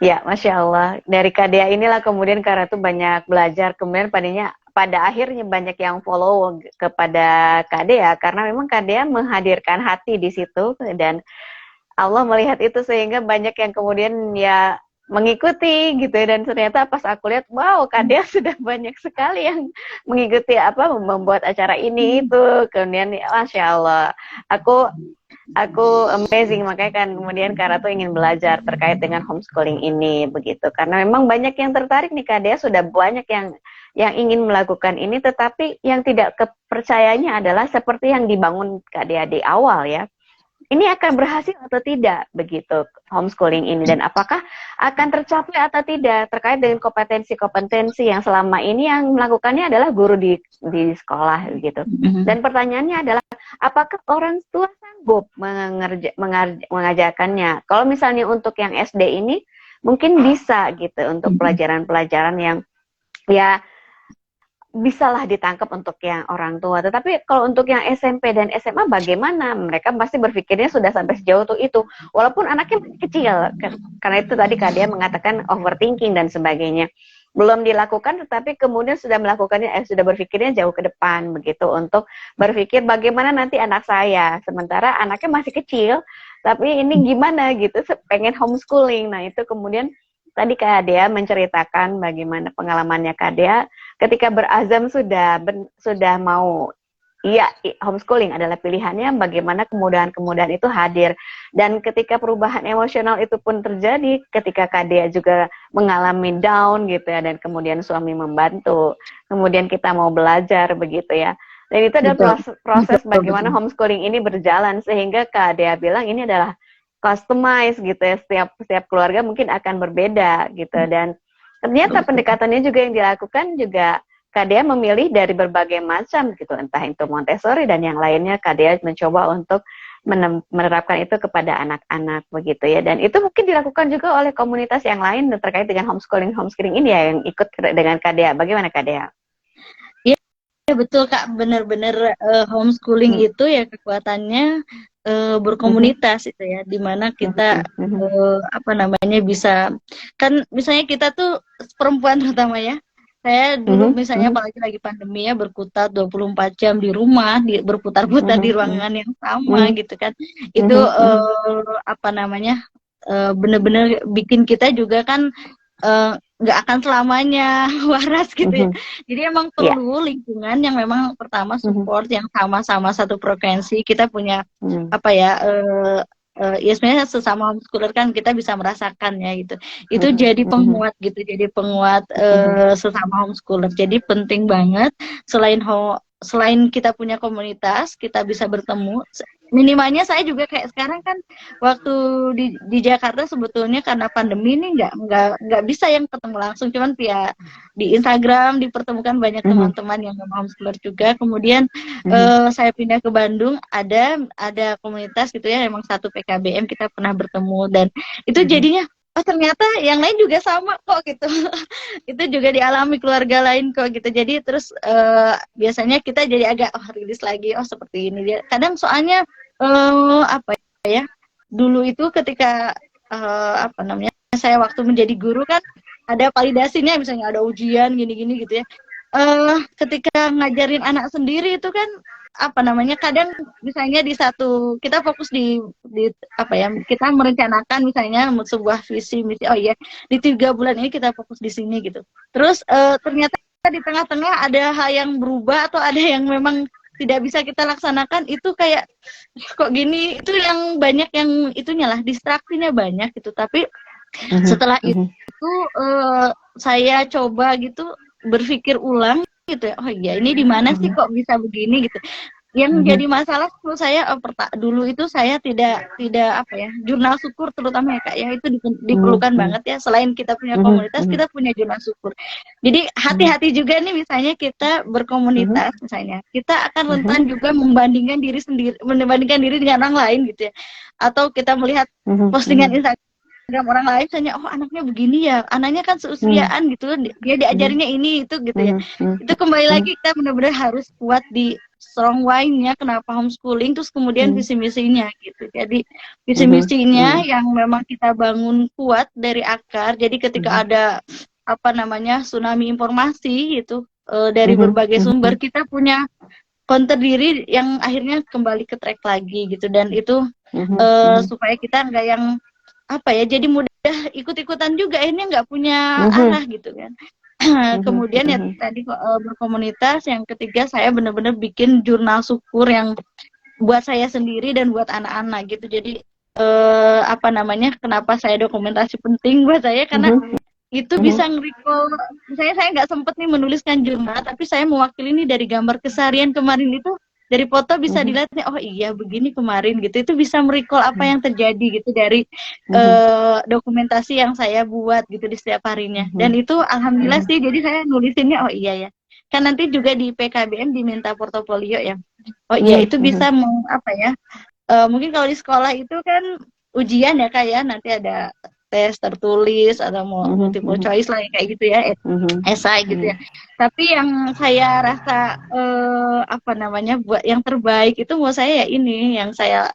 Ya, Masya Allah. Dari Kadea inilah kemudian Kak Ratu banyak belajar. Kemudian pada akhirnya banyak yang follow kepada Kadea, karena memang Kadea menghadirkan hati di situ, dan Allah melihat itu sehingga banyak yang kemudian ya mengikuti gitu ya. Dan ternyata pas aku lihat, wow, Kadea sudah banyak sekali yang mengikuti membuat acara ini itu. Kemudian Masya Allah, aku amazing, makanya kan kemudian Kak Ratu ingin belajar terkait dengan homeschooling ini begitu, karena memang banyak yang tertarik nih Kak Dea, sudah banyak yang ingin melakukan ini, tetapi yang tidak kepercayanya adalah seperti yang dibangun Kak Dea di awal ya. Ini akan berhasil atau tidak begitu homeschooling ini, dan apakah akan tercapai atau tidak terkait dengan kompetensi-kompetensi yang selama ini yang melakukannya adalah guru di sekolah gitu. Dan pertanyaannya adalah apakah orang tua sanggup mengajarkannya? Kalau misalnya untuk yang SD ini mungkin bisa gitu untuk pelajaran-pelajaran yang ya bisalah ditangkap untuk yang orang tua. Tetapi kalau untuk yang SMP dan SMA bagaimana? Mereka pasti berpikirnya sudah sampai sejauh itu. Walaupun anaknya masih kecil. Karena itu tadi Kak Dea mengatakan overthinking dan sebagainya. Belum dilakukan, tetapi kemudian sudah melakukannya, sudah berpikirnya jauh ke depan begitu, untuk berpikir bagaimana nanti anak saya. Sementara anaknya masih kecil, tapi ini gimana gitu, pengen homeschooling. Nah itu kemudian tadi Kak Dea menceritakan bagaimana pengalamannya Kak Dea ketika berazam sudah mau homeschooling adalah pilihannya, bagaimana kemudahan-kemudahan itu hadir. Dan ketika perubahan emosional itu pun terjadi ketika Kak Dea juga mengalami down gitu ya, dan kemudian suami membantu, kemudian kita mau belajar begitu ya. Dan itu adalah proses bagaimana homeschooling ini berjalan, sehingga Kak Dea bilang ini adalah customize gitu ya, setiap keluarga mungkin akan berbeda gitu. Dan ternyata pendekatannya juga yang dilakukan juga Kak Dea memilih dari berbagai macam gitu, entah itu Montessori dan yang lainnya. Kak Dea mencoba untuk menerapkan itu kepada anak-anak begitu ya. Dan itu mungkin dilakukan juga oleh komunitas yang lain terkait dengan homeschooling ini ya, yang ikut dengan Kak Dea. Bagaimana Kak Dea? Ya betul Kak, benar-benar homeschooling itu ya kekuatannya berkomunitas itu ya, dimana kita bisa, kan misalnya kita tuh perempuan terutama ya, saya dulu misalnya apalagi lagi pandemi ya, berkutat 24 jam di rumah, berputar-putar di ruangan yang sama gitu kan, itu benar-benar bikin kita juga kan nggak akan selamanya waras gitu ya. Jadi emang perlu lingkungan yang memang pertama support, yang sama-sama satu frekuensi. Kita punya ya sebenarnya sesama homeschooler kan kita bisa merasakan ya gitu. Itu jadi penguat gitu, jadi penguat sesama homeschooler. Jadi penting banget selain kita punya komunitas, kita bisa bertemu. Minimalnya saya juga kayak sekarang kan waktu di Jakarta sebetulnya karena pandemi ini nggak bisa yang ketemu langsung, cuman via di Instagram dipertemukan banyak teman-teman yang homeschooler juga. Kemudian saya pindah ke Bandung, ada komunitas gitu ya, emang satu PKBM, kita pernah bertemu, dan itu jadinya oh ternyata yang lain juga sama kok gitu. Itu juga dialami keluarga lain kok gitu. Jadi terus biasanya kita jadi agak rilis lagi, oh seperti ini dia. Kadang soalnya dulu itu ketika apa namanya, saya waktu menjadi guru kan ada validasinya, misalnya ada ujian gini-gini gitu ya. Ketika ngajarin anak sendiri itu kan apa namanya, kadang misalnya di satu kita fokus di apa ya, kita merencanakan misalnya sebuah visi misi, oh iya di 3 bulan ini kita fokus di sini gitu, terus ternyata di tengah-tengah ada hal yang berubah atau ada yang memang tidak bisa kita laksanakan, itu kayak kok gini, itu yang banyak yang itunya lah, distraksinya banyak gitu. Tapi setelah itu saya coba gitu berpikir ulang gitu ya, oh iya ini di mana sih kok bisa begini gitu. Yang jadi masalah menurut saya, dulu itu saya tidak apa ya, jurnal syukur terutama ya Kak ya, itu diperlukan banget ya. Selain kita punya komunitas, kita punya jurnal syukur. Jadi hati-hati juga nih, misalnya kita berkomunitas, misalnya kita akan rentan juga membandingkan diri dengan orang lain gitu ya, atau kita melihat postingan Instagram orang lain, misalnya oh anaknya begini ya, anaknya kan seusiaan gitu, dia diajarinnya ini itu gitu ya. Itu kembali lagi kita benar-benar harus kuat di strong why-nya kenapa homeschooling, terus kemudian visi misinya gitu. Jadi visi misinya yang memang kita bangun kuat dari akar. Jadi ketika ada apa namanya tsunami informasi itu dari berbagai sumber, kita punya counter diri yang akhirnya kembali ke track lagi gitu. Dan itu supaya kita nggak yang apa ya, jadi mudah ikut-ikutan juga, akhirnya nggak punya arah gitu kan. Kemudian ya tadi berkomunitas, yang ketiga saya benar-benar bikin jurnal syukur yang buat saya sendiri dan buat anak-anak gitu. Jadi apa namanya, kenapa saya dokumentasi penting buat saya, karena itu bisa nge-recall, misalnya saya nggak sempet nih menuliskan jurnal, tapi saya mewakili nih dari gambar keseharian kemarin itu, dari foto bisa dilihat nih, oh iya begini kemarin gitu. Itu bisa merecall apa yang terjadi gitu dari dokumentasi yang saya buat gitu di setiap harinya. Dan itu alhamdulillah sih, jadi saya nulisinnya oh iya ya, kan nanti juga di PKBM diminta portofolio ya, oh iya itu bisa apa ya, mungkin kalau di sekolah itu kan ujian ya Kak ya, nanti ada tes tertulis atau multiple choice lah kayak gitu ya, esai gitu ya. Tapi yang saya rasa apa namanya, buat yang terbaik itu menurut saya ya ini yang saya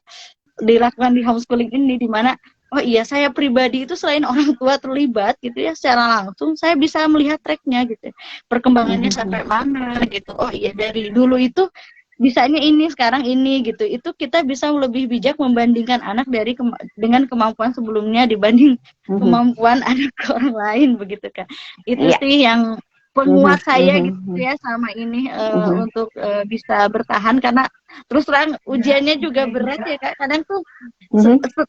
dilakukan di homeschooling ini, di mana oh iya saya pribadi itu selain orang tua terlibat gitu ya secara langsung, saya bisa melihat tracknya gitu, perkembangannya sampai mana gitu. Oh iya dari dulu itu bisanya ini, sekarang ini gitu. Itu kita bisa lebih bijak membandingkan anak dari dengan kemampuan sebelumnya dibanding kemampuan anak orang lain begitu kan. Itu sih yang penguat saya gitu ya sama ini untuk bisa bertahan, karena terus terang ujiannya juga berat ya Kak. Kadang tuh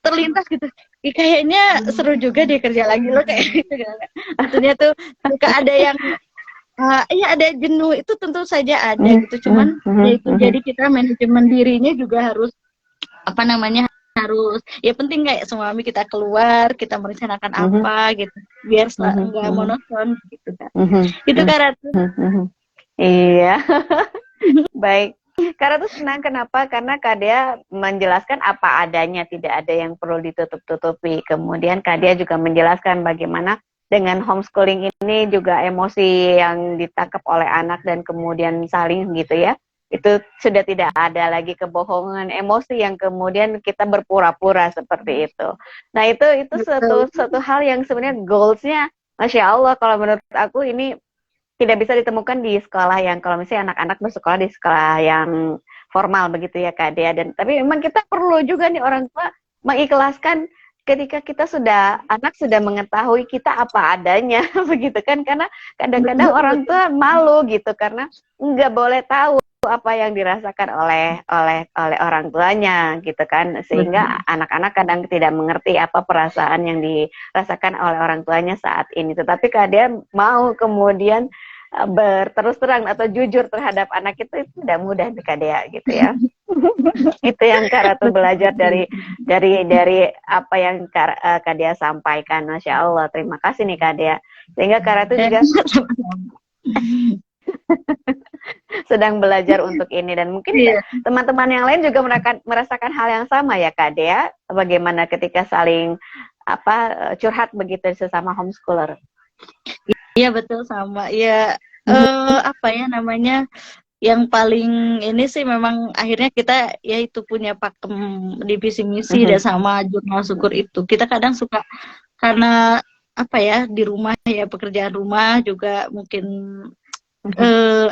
terlintas gitu, kayaknya seru juga deh kerja lagi loh kayak gitu kan. Artinya tuh suka ada yang iya ada jenuh, itu tentu saja ada gitu. Cuman ya itu, jadi kita manajemen dirinya juga harus apa namanya, harus ya penting kayak suami kita keluar, kita merencanakan apa gitu biar nggak monoton gitu kan. Itu Kak Ratu. Iya. Baik. Kak Ratu senang, kenapa? Karena Kak Dea menjelaskan apa adanya, tidak ada yang perlu ditutup-tutupi. Kemudian Kak Dea juga menjelaskan bagaimana dengan homeschooling ini juga emosi yang ditangkap oleh anak dan kemudian saling gitu ya, itu sudah tidak ada lagi kebohongan, emosi yang kemudian kita berpura-pura seperti itu. Nah itu suatu hal yang sebenarnya goalsnya, Masya Allah, kalau menurut aku ini tidak bisa ditemukan di sekolah yang, kalau misalnya anak-anak bersekolah di sekolah yang formal begitu ya Kak Dea. Dan tapi memang kita perlu juga nih orang tua mengikhlaskan ketika kita anak sudah mengetahui kita apa adanya begitu kan, karena kadang-kadang orang tua malu gitu karena nggak boleh tahu apa yang dirasakan oleh orang tuanya gitu kan, sehingga anak-anak kadang tidak mengerti apa perasaan yang dirasakan oleh orang tuanya saat ini. Tetapi kadang mau kemudian berterus terang atau jujur terhadap anak itu tidak mudah Kak Dea gitu ya. Itu yang Kak Ratu belajar dari apa yang Kak Dea sampaikan. Masya Allah, terima kasih nih Kak Dea. Sehingga Kak Ratu juga sedang belajar untuk ini, dan mungkin teman-teman yang lain juga merasakan hal yang sama ya Kak Dea, bagaimana ketika saling curhat begitu sesama homeschooler. Iya betul sama ya, apa ya namanya, yang paling ini sih memang akhirnya kita yaitu punya pakem divisi misi dan sama jurnal syukur itu. Kita kadang suka karena apa ya di rumah ya pekerjaan rumah juga mungkin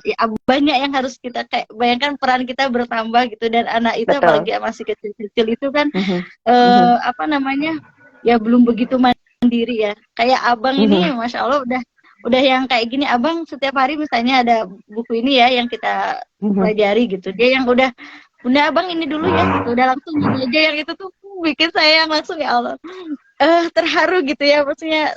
ya banyak yang harus kita kayak bayangkan peran kita bertambah gitu dan anak itu Betul. apalagi masih kecil-kecil itu kan apa namanya ya belum begitu mandiri ya. Kayak abang ini masya Allah udah yang kayak gini abang setiap hari misalnya ada buku ini ya yang kita pelajari gitu dia yang udah bunda abang ini dulu ya gitu udah langsung ini aja yang itu tuh bikin saya yang langsung ya Allah terharu gitu ya maksudnya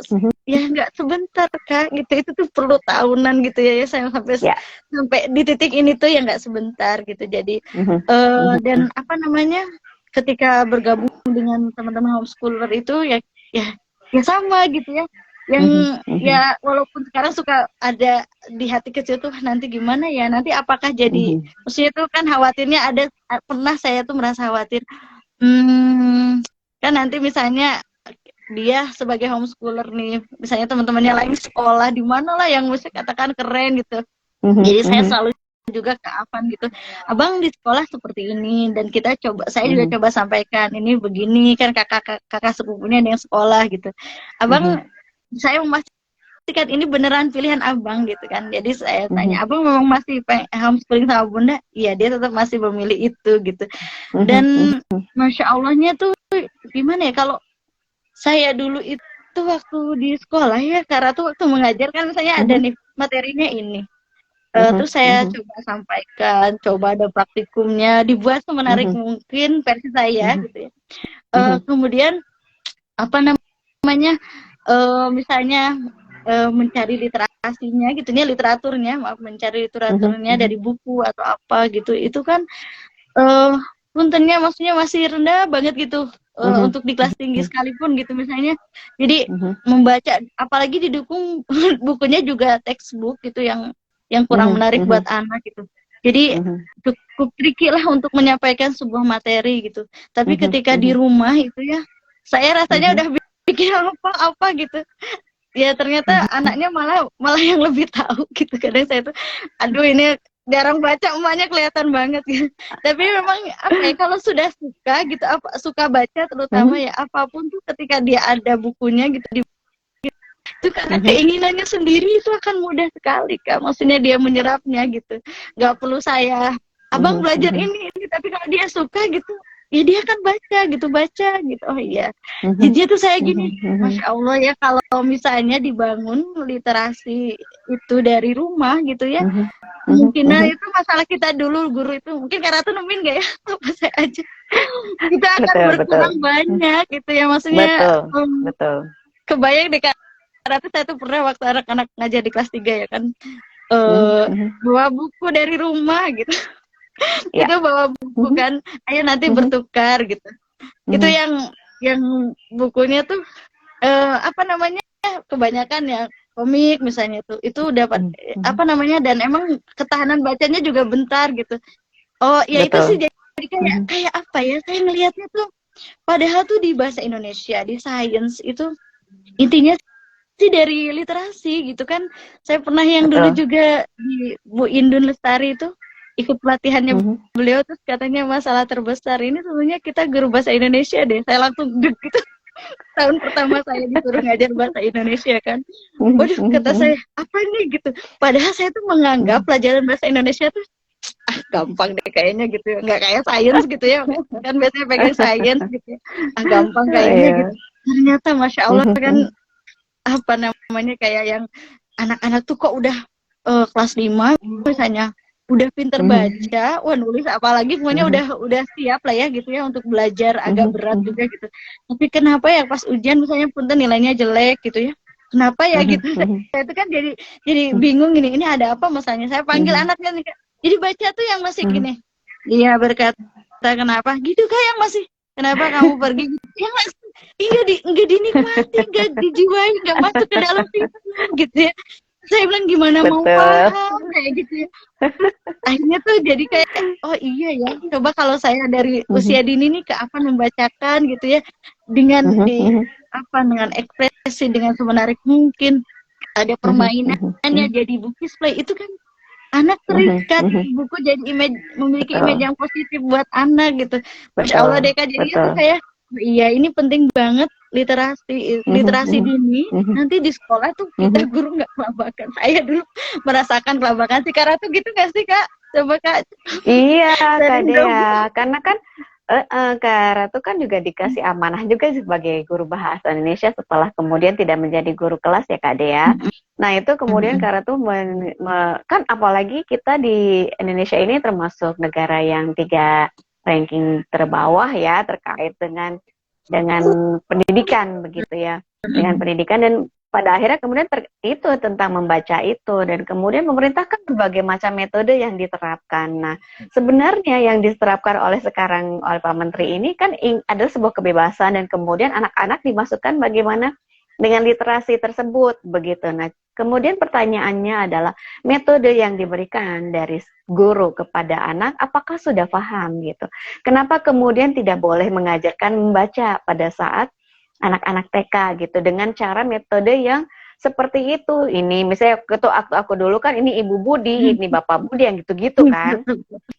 ya nggak sebentar kak gitu itu tuh perlu tahunan gitu ya saya sampai di titik ini tuh ya nggak sebentar gitu jadi dan apa namanya ketika bergabung dengan teman-teman homeschooler itu ya sama gitu ya yang ya walaupun sekarang suka ada di hati kecil tuh nanti gimana ya nanti apakah jadi maksudnya itu kan khawatirnya ada pernah saya tuh merasa khawatir kan nanti misalnya dia sebagai homeschooler nih misalnya teman-temannya lain sekolah di mana lah yang mesti katakan keren gitu jadi saya selalu juga ke Afan gitu abang di sekolah seperti ini dan kita coba saya juga coba sampaikan ini begini kan kakak sepupunya ada yang sekolah gitu abang saya memastikan ini beneran pilihan abang gitu kan jadi saya tanya abang memang masih homeschooling sama bunda iya dia tetap masih memilih itu gitu dan masya Allahnya tuh gimana ya kalau saya dulu itu waktu di sekolah ya karena tuh waktu mengajar kan misalnya ada nih materinya ini terus saya coba sampaikan coba ada praktikumnya dibuat semenarik mungkin versi saya gitu ya kemudian apa namanya misalnya mencari literasinya gitu ya literaturnya maaf mencari literaturnya dari buku atau apa gitu itu kan puntennya maksudnya masih rendah banget gitu untuk di kelas tinggi sekalipun gitu misalnya jadi membaca apalagi didukung bukunya juga textbook gitu yang kurang menarik buat anak gitu jadi cukup tricky lah untuk menyampaikan sebuah materi gitu tapi ketika di rumah itu ya saya rasanya udah bikin apa gitu ya ternyata anaknya malah yang lebih tahu gitu kadang saya tuh aduh ini jarang baca emaknya kelihatan banget gitu tapi memang apa ya kalau sudah suka gitu apa suka baca terutama ya apapun tuh ketika dia ada bukunya gitu itu karena keinginannya sendiri itu akan mudah sekali kak maksudnya dia menyerapnya gitu nggak perlu saya abang belajar ini tapi kalau dia suka gitu ya dia kan baca gitu oh iya jadi tuh saya gini masya Allah ya kalau misalnya dibangun literasi itu dari rumah gitu ya mungkin itu masalah kita dulu guru itu mungkin karena tuh nemuin gak ya apa saya aja kita akan berkurang banyak gitu ya maksudnya betul. Kebayang deh karena tuh saya tuh pernah waktu anak-anak ngajar di kelas 3 ya kan bawa buku dari rumah gitu itu bawa buku kan ayo nanti bertukar gitu itu yang bukunya tuh apa namanya kebanyakan ya komik misalnya itu dapat apa namanya dan emang ketahanan bacanya juga bentar gitu oh ya betul. Itu sih jadi kayak apa ya saya ngelihatnya tuh padahal tuh di bahasa Indonesia di sains itu intinya sih dari literasi gitu kan saya pernah yang dulu juga di Bu Indun Lestari itu ikut pelatihannya beliau terus katanya masalah terbesar ini sebenarnya kita guru bahasa Indonesia deh saya langsung deg gitu tahun pertama saya disuruh ngajar bahasa Indonesia kan waduh kata saya apa nih gitu padahal saya tuh menganggap pelajaran bahasa Indonesia tuh gampang deh kayaknya gitu ya nggak kayak sains gitu ya kan biasanya pengen sains gitu ya gampang kayaknya gitu ternyata masya Allah kan apa namanya kayak yang anak-anak tuh kok udah kelas 5 misalnya udah pinter baca, wah nulis apalagi semuanya udah siap lah ya gitu ya untuk belajar agak berat juga gitu. Tapi kenapa ya pas ujian misalnya punten nilainya jelek gitu ya? Kenapa ya gitu? Saya itu kan jadi bingung ini ada apa misalnya? Saya panggil anaknya nih, jadi baca tuh yang masih gini. Dia berkata kenapa? Gitu kak yang masih kenapa kamu pergi? Yang enggak dinikmati, enggak dijiwai, enggak masuk ke dalam gitu ya. Saya bilang gimana mau paham kayak gitu ya. Akhirnya tuh jadi kayak oh iya ya coba kalau saya dari usia dini nih ke apa membacakan gitu ya dengan dengan ekspresi dengan semenarik mungkin ada permainannya jadi book display itu kan anak terikat buku jadi memiliki image yang positif buat anak gitu. Masya Allah deh Kak, jadi itu kayak iya ini penting banget literasi dini. Nanti di sekolah tuh kita guru nggak kelabakan. Saya dulu merasakan kelabakan sih, karena tuh gitu nggak sih Kak? Coba Kak. Iya Kak Dea, karena kan Kak Ratu kan juga dikasih amanah juga sebagai guru bahasa Indonesia setelah kemudian tidak menjadi guru kelas ya Kak Dea. Nah itu kemudian Kak Ratu kan apalagi kita di Indonesia ini termasuk negara yang 3 ranking terbawah ya terkait dengan pendidikan begitu ya, dengan pendidikan, dan pada akhirnya kemudian itu tentang membaca itu, dan kemudian pemerintah kan berbagai macam metode yang diterapkan. Nah, sebenarnya yang diterapkan oleh sekarang oleh Pak Menteri ini kan adalah sebuah kebebasan, dan kemudian anak-anak dimasukkan bagaimana dengan literasi tersebut begitu. Nah, kemudian pertanyaannya adalah metode yang diberikan dari guru kepada anak apakah sudah paham gitu. Kenapa kemudian tidak boleh mengajarkan membaca pada saat anak-anak TK gitu dengan cara metode yang seperti itu. Ini misalnya ketua aku dulu kan ini Ibu Budi, ini Bapak Budi yang gitu-gitu kan.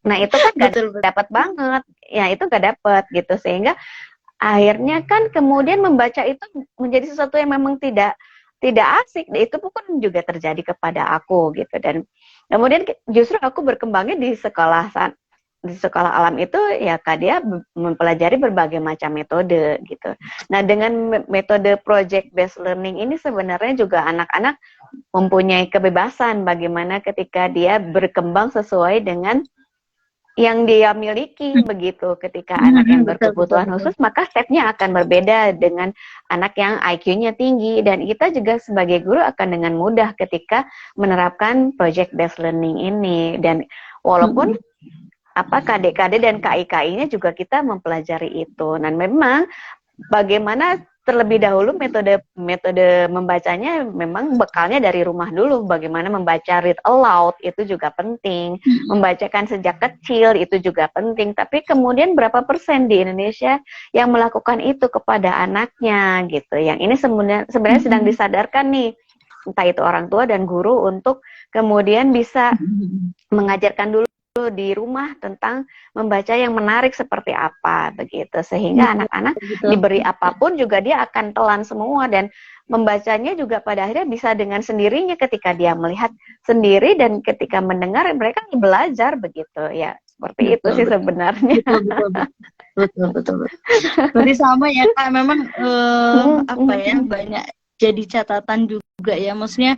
Nah, itu kan gak dapat banget. Ya, itu gak dapat gitu, sehingga akhirnya kan kemudian membaca itu menjadi sesuatu yang memang tidak asik. Itu pun juga terjadi kepada aku gitu, dan kemudian justru aku berkembangnya di sekolah alam itu ya Kak, dia mempelajari berbagai macam metode gitu. Nah, dengan metode project based learning ini sebenarnya juga anak-anak mempunyai kebebasan bagaimana ketika dia berkembang sesuai dengan yang dia miliki begitu. Ketika anak yang berkebutuhan khusus, maka stepnya akan berbeda dengan anak yang IQ-nya tinggi, dan kita juga sebagai guru akan dengan mudah ketika menerapkan project based learning ini. Dan walaupun KD-KD dan KI-KI-nya juga kita mempelajari itu. Dan memang bagaimana terlebih dahulu metode membacanya memang bekalnya dari rumah dulu. Bagaimana membaca read aloud itu juga penting. Membacakan sejak kecil itu juga penting. Tapi kemudian berapa persen di Indonesia yang melakukan itu kepada anaknya gitu. Yang ini sebenarnya sedang disadarkan nih, entah itu orang tua dan guru, untuk kemudian bisa mengajarkan dulu di rumah tentang membaca yang menarik seperti apa begitu, sehingga anak-anak diberi apapun juga dia akan telan semua, dan membacanya juga pada akhirnya bisa dengan sendirinya ketika dia melihat sendiri, dan ketika mendengar mereka belajar begitu ya. Seperti itu sih sebenarnya. Betul. Berarti sama ya Kak, memang apa ya, banyak jadi catatan juga ya, maksudnya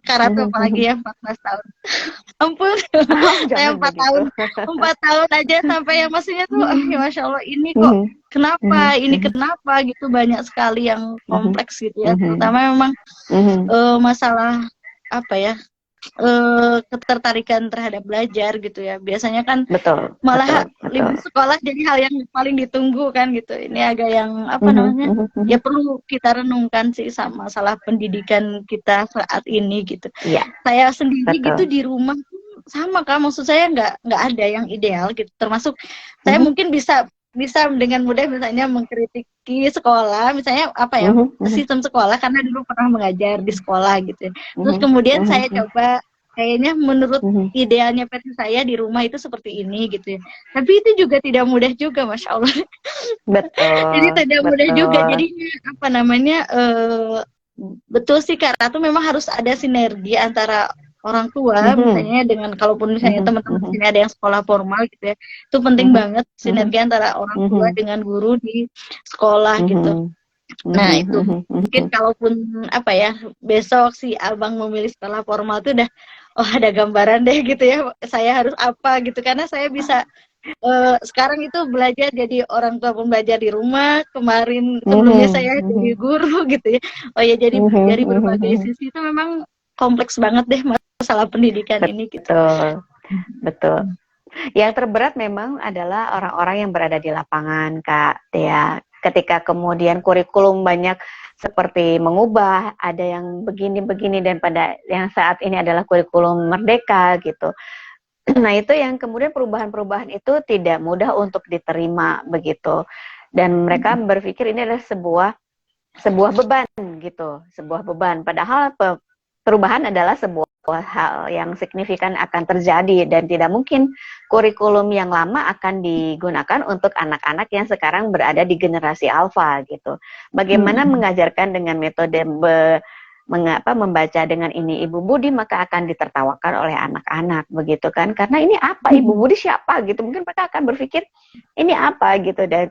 karate apalagi ya 14 tahun. Ampun, saya 4 tahun aja sampai yang maksudnya tuh ya Masya Allah ini kok kenapa gitu, banyak sekali yang kompleks gitu ya, terutama memang masalah apa ya, ketertarikan terhadap belajar gitu ya. Biasanya kan malah libur sekolah jadi hal yang paling ditunggu kan gitu. Ini agak yang apa namanya, ya perlu kita renungkan sih sama masalah pendidikan kita saat ini gitu. Saya sendiri gitu di rumah sama Kak, maksud saya nggak ada yang ideal gitu. Termasuk saya mungkin bisa dengan mudah misalnya mengkritiki sekolah, misalnya apa ya, sistem sekolah, karena dulu pernah mengajar di sekolah gitu. Terus kemudian saya coba, kayaknya menurut idealnya versi saya di rumah itu seperti ini gitu ya. Tapi itu juga tidak mudah juga, Masya Allah. Jadi tidak mudah juga. Jadi apa namanya, betul sih Kak Ratu, memang harus ada sinergi antara orang tua misalnya dengan, kalaupun misalnya teman-teman sini ada yang sekolah formal gitu ya, itu penting banget sinergi antara orang tua dengan guru di sekolah gitu. Nah itu mungkin kalaupun apa ya, besok si abang memilih sekolah formal itu udah ada gambaran deh gitu ya, saya harus apa gitu, karena saya bisa sekarang itu belajar jadi orang tua pembelajar di rumah, kemarin sebelumnya saya jadi guru gitu ya. Oh ya, jadi dari berbagai sisi itu memang kompleks banget deh masalah pendidikan ini gitu. Betul. Yang terberat memang adalah orang-orang yang berada di lapangan Kak ya. Ketika kemudian kurikulum banyak seperti mengubah, ada yang begini-begini, dan pada yang saat ini adalah kurikulum merdeka gitu. Nah itu yang kemudian perubahan-perubahan itu tidak mudah untuk diterima begitu, dan mereka berpikir ini adalah sebuah beban gitu, sebuah beban. Padahal perubahan adalah sebuah hal yang signifikan akan terjadi dan tidak mungkin kurikulum yang lama akan digunakan untuk anak-anak yang sekarang berada di generasi alfa gitu. Bagaimana mengajarkan dengan metode mengapa membaca dengan ini Ibu Budi maka akan ditertawakan oleh anak-anak begitu kan, karena ini apa, Ibu Budi siapa gitu, mungkin mereka akan berpikir ini apa gitu. Dan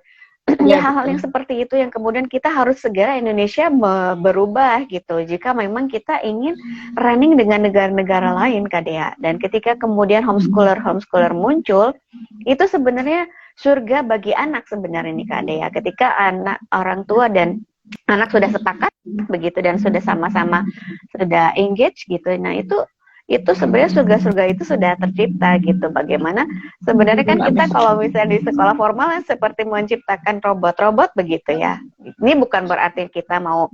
ya hal-hal yang seperti itu yang kemudian kita harus segera Indonesia berubah gitu jika memang kita ingin running dengan negara-negara lain Kak Dea. Dan ketika kemudian homeschooler muncul, itu sebenarnya surga bagi anak sebenarnya nih Kak Dea, ketika anak, orang tua dan anak sudah sepakat begitu dan sudah sama-sama sudah engage gitu. Nah itu sebenarnya surga-surga itu sudah tercipta gitu. Bagaimana sebenarnya kan kita kalau misalnya di sekolah formal seperti menciptakan robot-robot begitu ya. Ini bukan berarti kita mau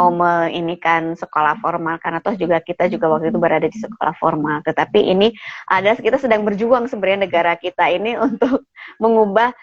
meinikan sekolah formal, karena toh juga kita juga waktu itu berada di sekolah formal. Tetapi ini kita sedang berjuang sebenarnya negara kita ini untuk mengubah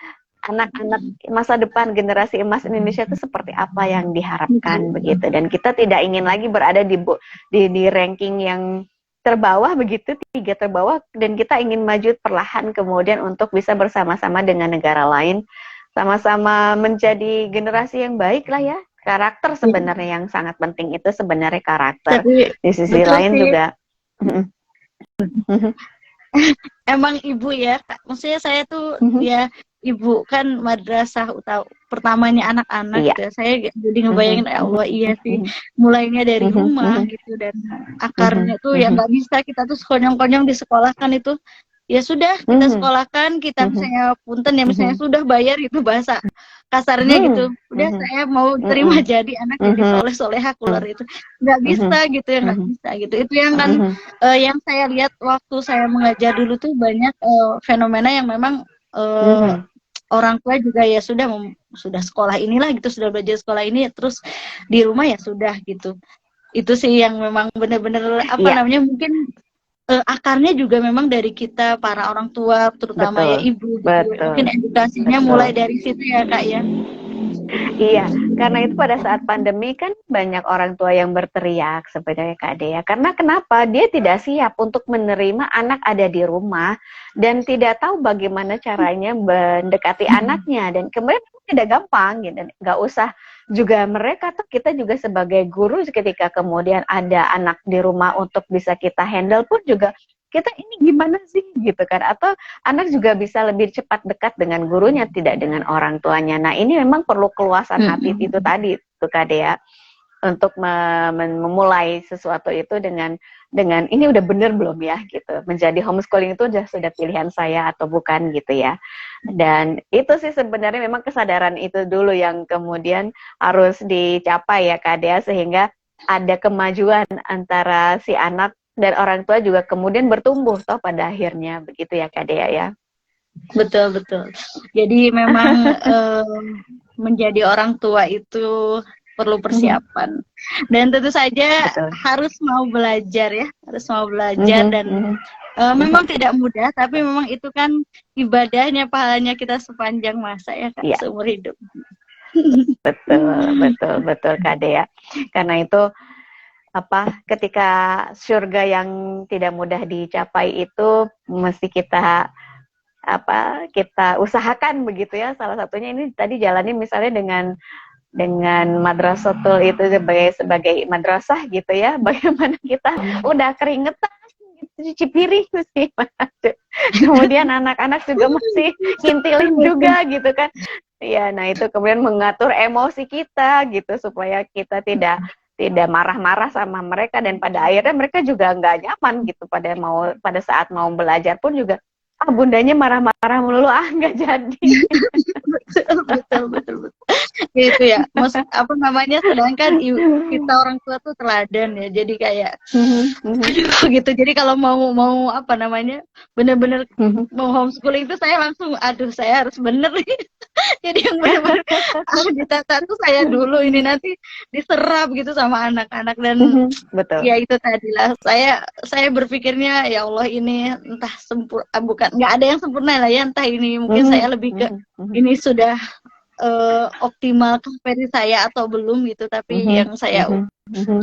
anak-anak masa depan generasi emas Indonesia itu seperti apa yang diharapkan begitu. Dan kita tidak ingin lagi berada di ranking yang terbawah begitu, 3 terbawah, dan kita ingin maju perlahan kemudian untuk bisa bersama-sama dengan negara lain, sama-sama menjadi generasi yang baik lah ya. Karakter sebenarnya yang sangat penting itu sebenarnya karakter. Di sisi lain juga emang Ibu ya, maksudnya saya tuh ya Ibu kan madrasah pertamanya anak-anak gitu. Saya jadi ngebayangin ya Allah iya sih, mulainya dari rumah gitu, dan akarnya tuh ya nggak bisa kita tuh sekonyong-konyong disekolahkan itu. Ya sudah kita sekolahkan, kita misalnya punten ya misalnya sudah bayar itu bahasa kasarnya gitu. Udah saya mau terima jadi anak jadi soleh-soleha keluar itu. Nggak bisa gitu ya, nggak bisa gitu. Itu yang kan yang saya lihat waktu saya mengajar dulu tuh banyak fenomena yang memang orang tua juga ya sudah sekolah inilah gitu, sudah belajar sekolah ini, terus di rumah ya sudah gitu. Itu sih yang memang benar-benar namanya mungkin akarnya juga memang dari kita para orang tua, terutama ya ibu gitu. Mungkin edukasinya mulai dari situ ya Kak ya. Iya, karena itu pada saat pandemi kan banyak orang tua yang berteriak sebenarnya Kak Dea. Karena kenapa? Dia tidak siap untuk menerima anak ada di rumah dan tidak tahu bagaimana caranya mendekati anaknya. Dan kemudian tidak gampang gitu. Nggak usah juga mereka tuh, kita juga sebagai guru ketika kemudian ada anak di rumah untuk bisa kita handle pun juga kita ini gimana sih gitu kan, atau anak juga bisa lebih cepat dekat dengan gurunya tidak dengan orang tuanya. Nah ini memang perlu keluasan hati itu tadi tuh Kak Dea, untuk memulai sesuatu itu dengan ini udah bener belum ya gitu, menjadi homeschooling itu sudah pilihan saya atau bukan gitu ya. Dan itu sih sebenarnya memang kesadaran itu dulu yang kemudian harus dicapai ya Kak Dea, sehingga ada kemajuan antara si anak dan orang tua juga kemudian bertumbuh toh pada akhirnya begitu ya Kak Dea ya. Betul. Jadi memang menjadi orang tua itu perlu persiapan dan tentu saja harus mau belajar ya, dan memang tidak mudah, tapi memang itu kan ibadahnya, pahalanya kita sepanjang masa ya Kak, seumur hidup. Betul Kak Dea. Karena itu ketika surga yang tidak mudah dicapai itu mesti kita usahakan begitu ya. Salah satunya ini tadi jalani misalnya dengan madrasatul itu sebagai madrasah gitu ya. Bagaimana kita udah keringetan cuci piring mesti kemudian anak-anak juga masih ngintilin juga gitu kan ya. Nah itu kemudian mengatur emosi kita gitu supaya kita tidak marah-marah sama mereka, dan pada akhirnya mereka juga nggak nyaman gitu pada saat mau belajar pun juga bundanya marah-marah melulu nggak jadi. betul gitu ya, maksud sedangkan kita orang tua tuh teladan ya, jadi kayak aduh gitu. Jadi kalau mau bener-bener mau homeschooling itu saya langsung saya harus bener nih. Jadi yang benar-benar ditata tuh saya dulu, ini nanti diserap gitu sama anak-anak. Dan ya itu tadilah saya berpikirnya ya Allah ini entah nggak ada yang sempurna lah ya, entah ini mungkin saya lebih ke ini sudah optimal versi saya atau belum gitu. Tapi yang saya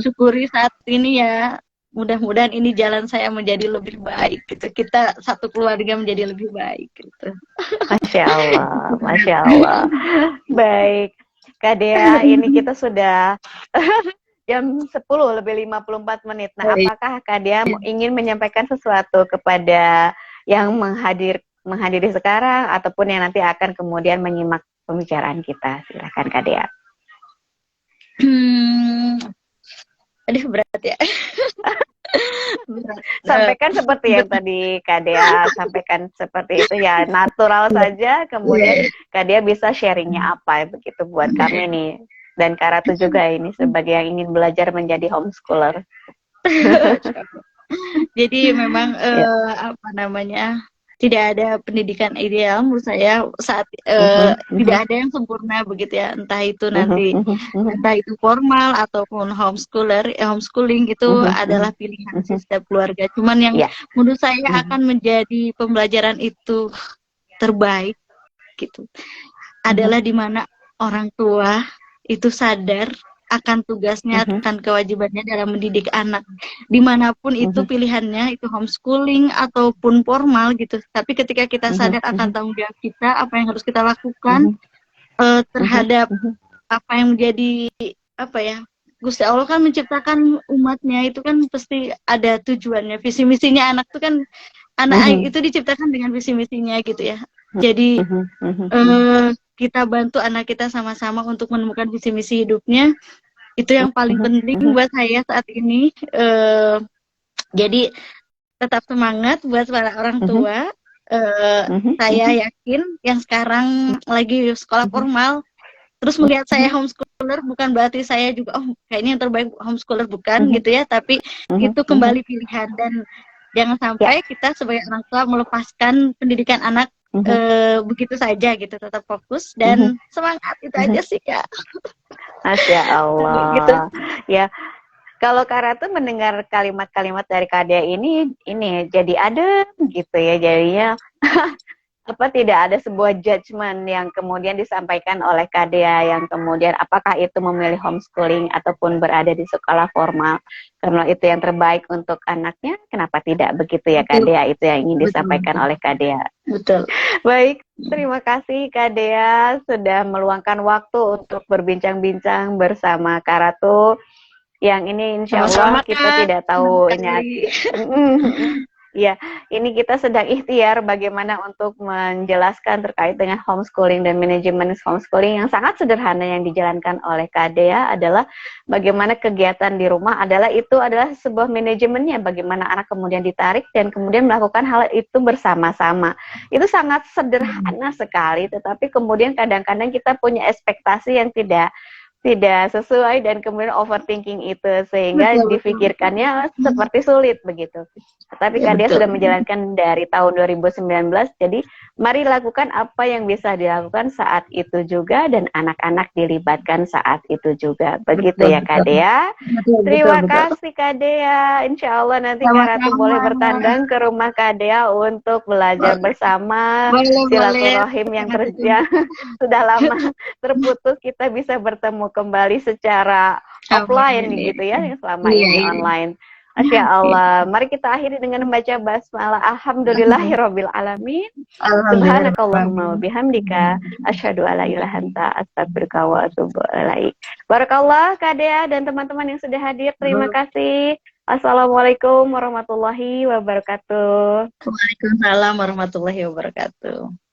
syukuri saat ini ya mudah-mudahan ini jalan saya menjadi lebih baik gitu. Kita satu keluarga menjadi lebih baik gitu. Masya Allah, Masya Allah. Baik, Kak Dea, ini kita sudah jam 10 lebih 54 menit. Nah, apakah Kak Dea ingin menyampaikan sesuatu kepada yang menghadiri sekarang ataupun yang nanti akan kemudian menyimak pembicaraan kita? Silakan Kak Dea. Aduh, berat ya. Sampaikan seperti yang tadi Kak Dea sampaikan, seperti itu ya, natural saja, kemudian Kak Dea bisa sharingnya apa begitu buat kami nih, dan Kak Ratu juga ini sebagai yang ingin belajar menjadi homeschooler. Jadi memang apa namanya, tidak ada pendidikan ideal menurut saya saat tidak ada yang sempurna begitu ya, entah itu nanti entah itu formal ataupun homeschooling itu adalah pilihan setiap keluarga. Cuman yang menurut saya akan menjadi pembelajaran itu terbaik gitu adalah di mana orang tua itu sadar akan tugasnya, akan kewajibannya dalam mendidik anak. Dimanapun itu pilihannya, itu homeschooling ataupun formal gitu. Tapi ketika kita sadar akan tanggung jawab kita, apa yang harus kita lakukan terhadap apa yang menjadi, apa ya, Gusti Allah kan menciptakan umatnya, itu kan pasti ada tujuannya. Visi misinya anak itu kan, anak itu diciptakan dengan visi misinya gitu ya. Jadi kita bantu anak kita sama-sama untuk menemukan visi misi hidupnya. Itu yang paling penting buat saya saat ini. Jadi tetap semangat buat para orang tua. Saya yakin yang sekarang lagi sekolah formal terus melihat saya homeschooler, bukan berarti saya juga kayaknya yang terbaik homeschooler, bukan gitu ya, tapi itu kembali pilihan. Dan jangan sampai kita sebagai orang tua melepaskan pendidikan anak begitu saja gitu. Tetap fokus dan semangat, itu aja sih Kak. Masya Allah gitu. Ya, kalau Kak Ratu mendengar kalimat-kalimat dari Kak Dea ini jadi adem gitu ya, jadinya tidak ada sebuah judgement yang kemudian disampaikan oleh Kak Dea yang kemudian apakah itu memilih homeschooling ataupun berada di sekolah formal, karena itu yang terbaik untuk anaknya, kenapa tidak begitu ya Kak Dea? Itu yang ingin disampaikan oleh Kak Dea. Betul. Baik, terima kasih Kak Dea sudah meluangkan waktu untuk berbincang-bincang bersama Kak Ratu. Yang ini insya Allah kita tidak tahu ini. Ya, ini kita sedang ikhtiar bagaimana untuk menjelaskan terkait dengan homeschooling dan manajemen homeschooling yang sangat sederhana yang dijalankan oleh Kak Dea adalah bagaimana kegiatan di rumah adalah sebuah manajemennya, bagaimana anak kemudian ditarik dan kemudian melakukan hal itu bersama-sama. Itu sangat sederhana sekali, tetapi kemudian kadang-kadang kita punya ekspektasi yang tidak sesuai dan kemudian overthinking itu sehingga dipikirkannya seperti sulit begitu. Tapi Kak Dea sudah menjalankan dari tahun 2019, jadi mari lakukan apa yang bisa dilakukan saat itu juga dan anak-anak dilibatkan saat itu juga. Begitu ya Kak Dea. Terima kasih Kak Dea. Insya Allah nanti Kak Ratu boleh bertandang ke rumah Kak Dea untuk belajar bersama. Silaturahim yang sudah lama terputus kita bisa bertemu kembali secara offline gitu ya, yang selama ini online. Masya Allah. Mari kita akhiri dengan membaca basmalah. Alhamdulillahirabbil alamin. Subhanakallahumma wa bihamdika asyhadu alla ilaha illa anta astaghfiruka wa atubu ilaik. Barakallah Kak Dea dan teman-teman yang sudah hadir. Terima kasih. Assalamualaikum warahmatullahi wabarakatuh. Waalaikumsalam warahmatullahi wabarakatuh.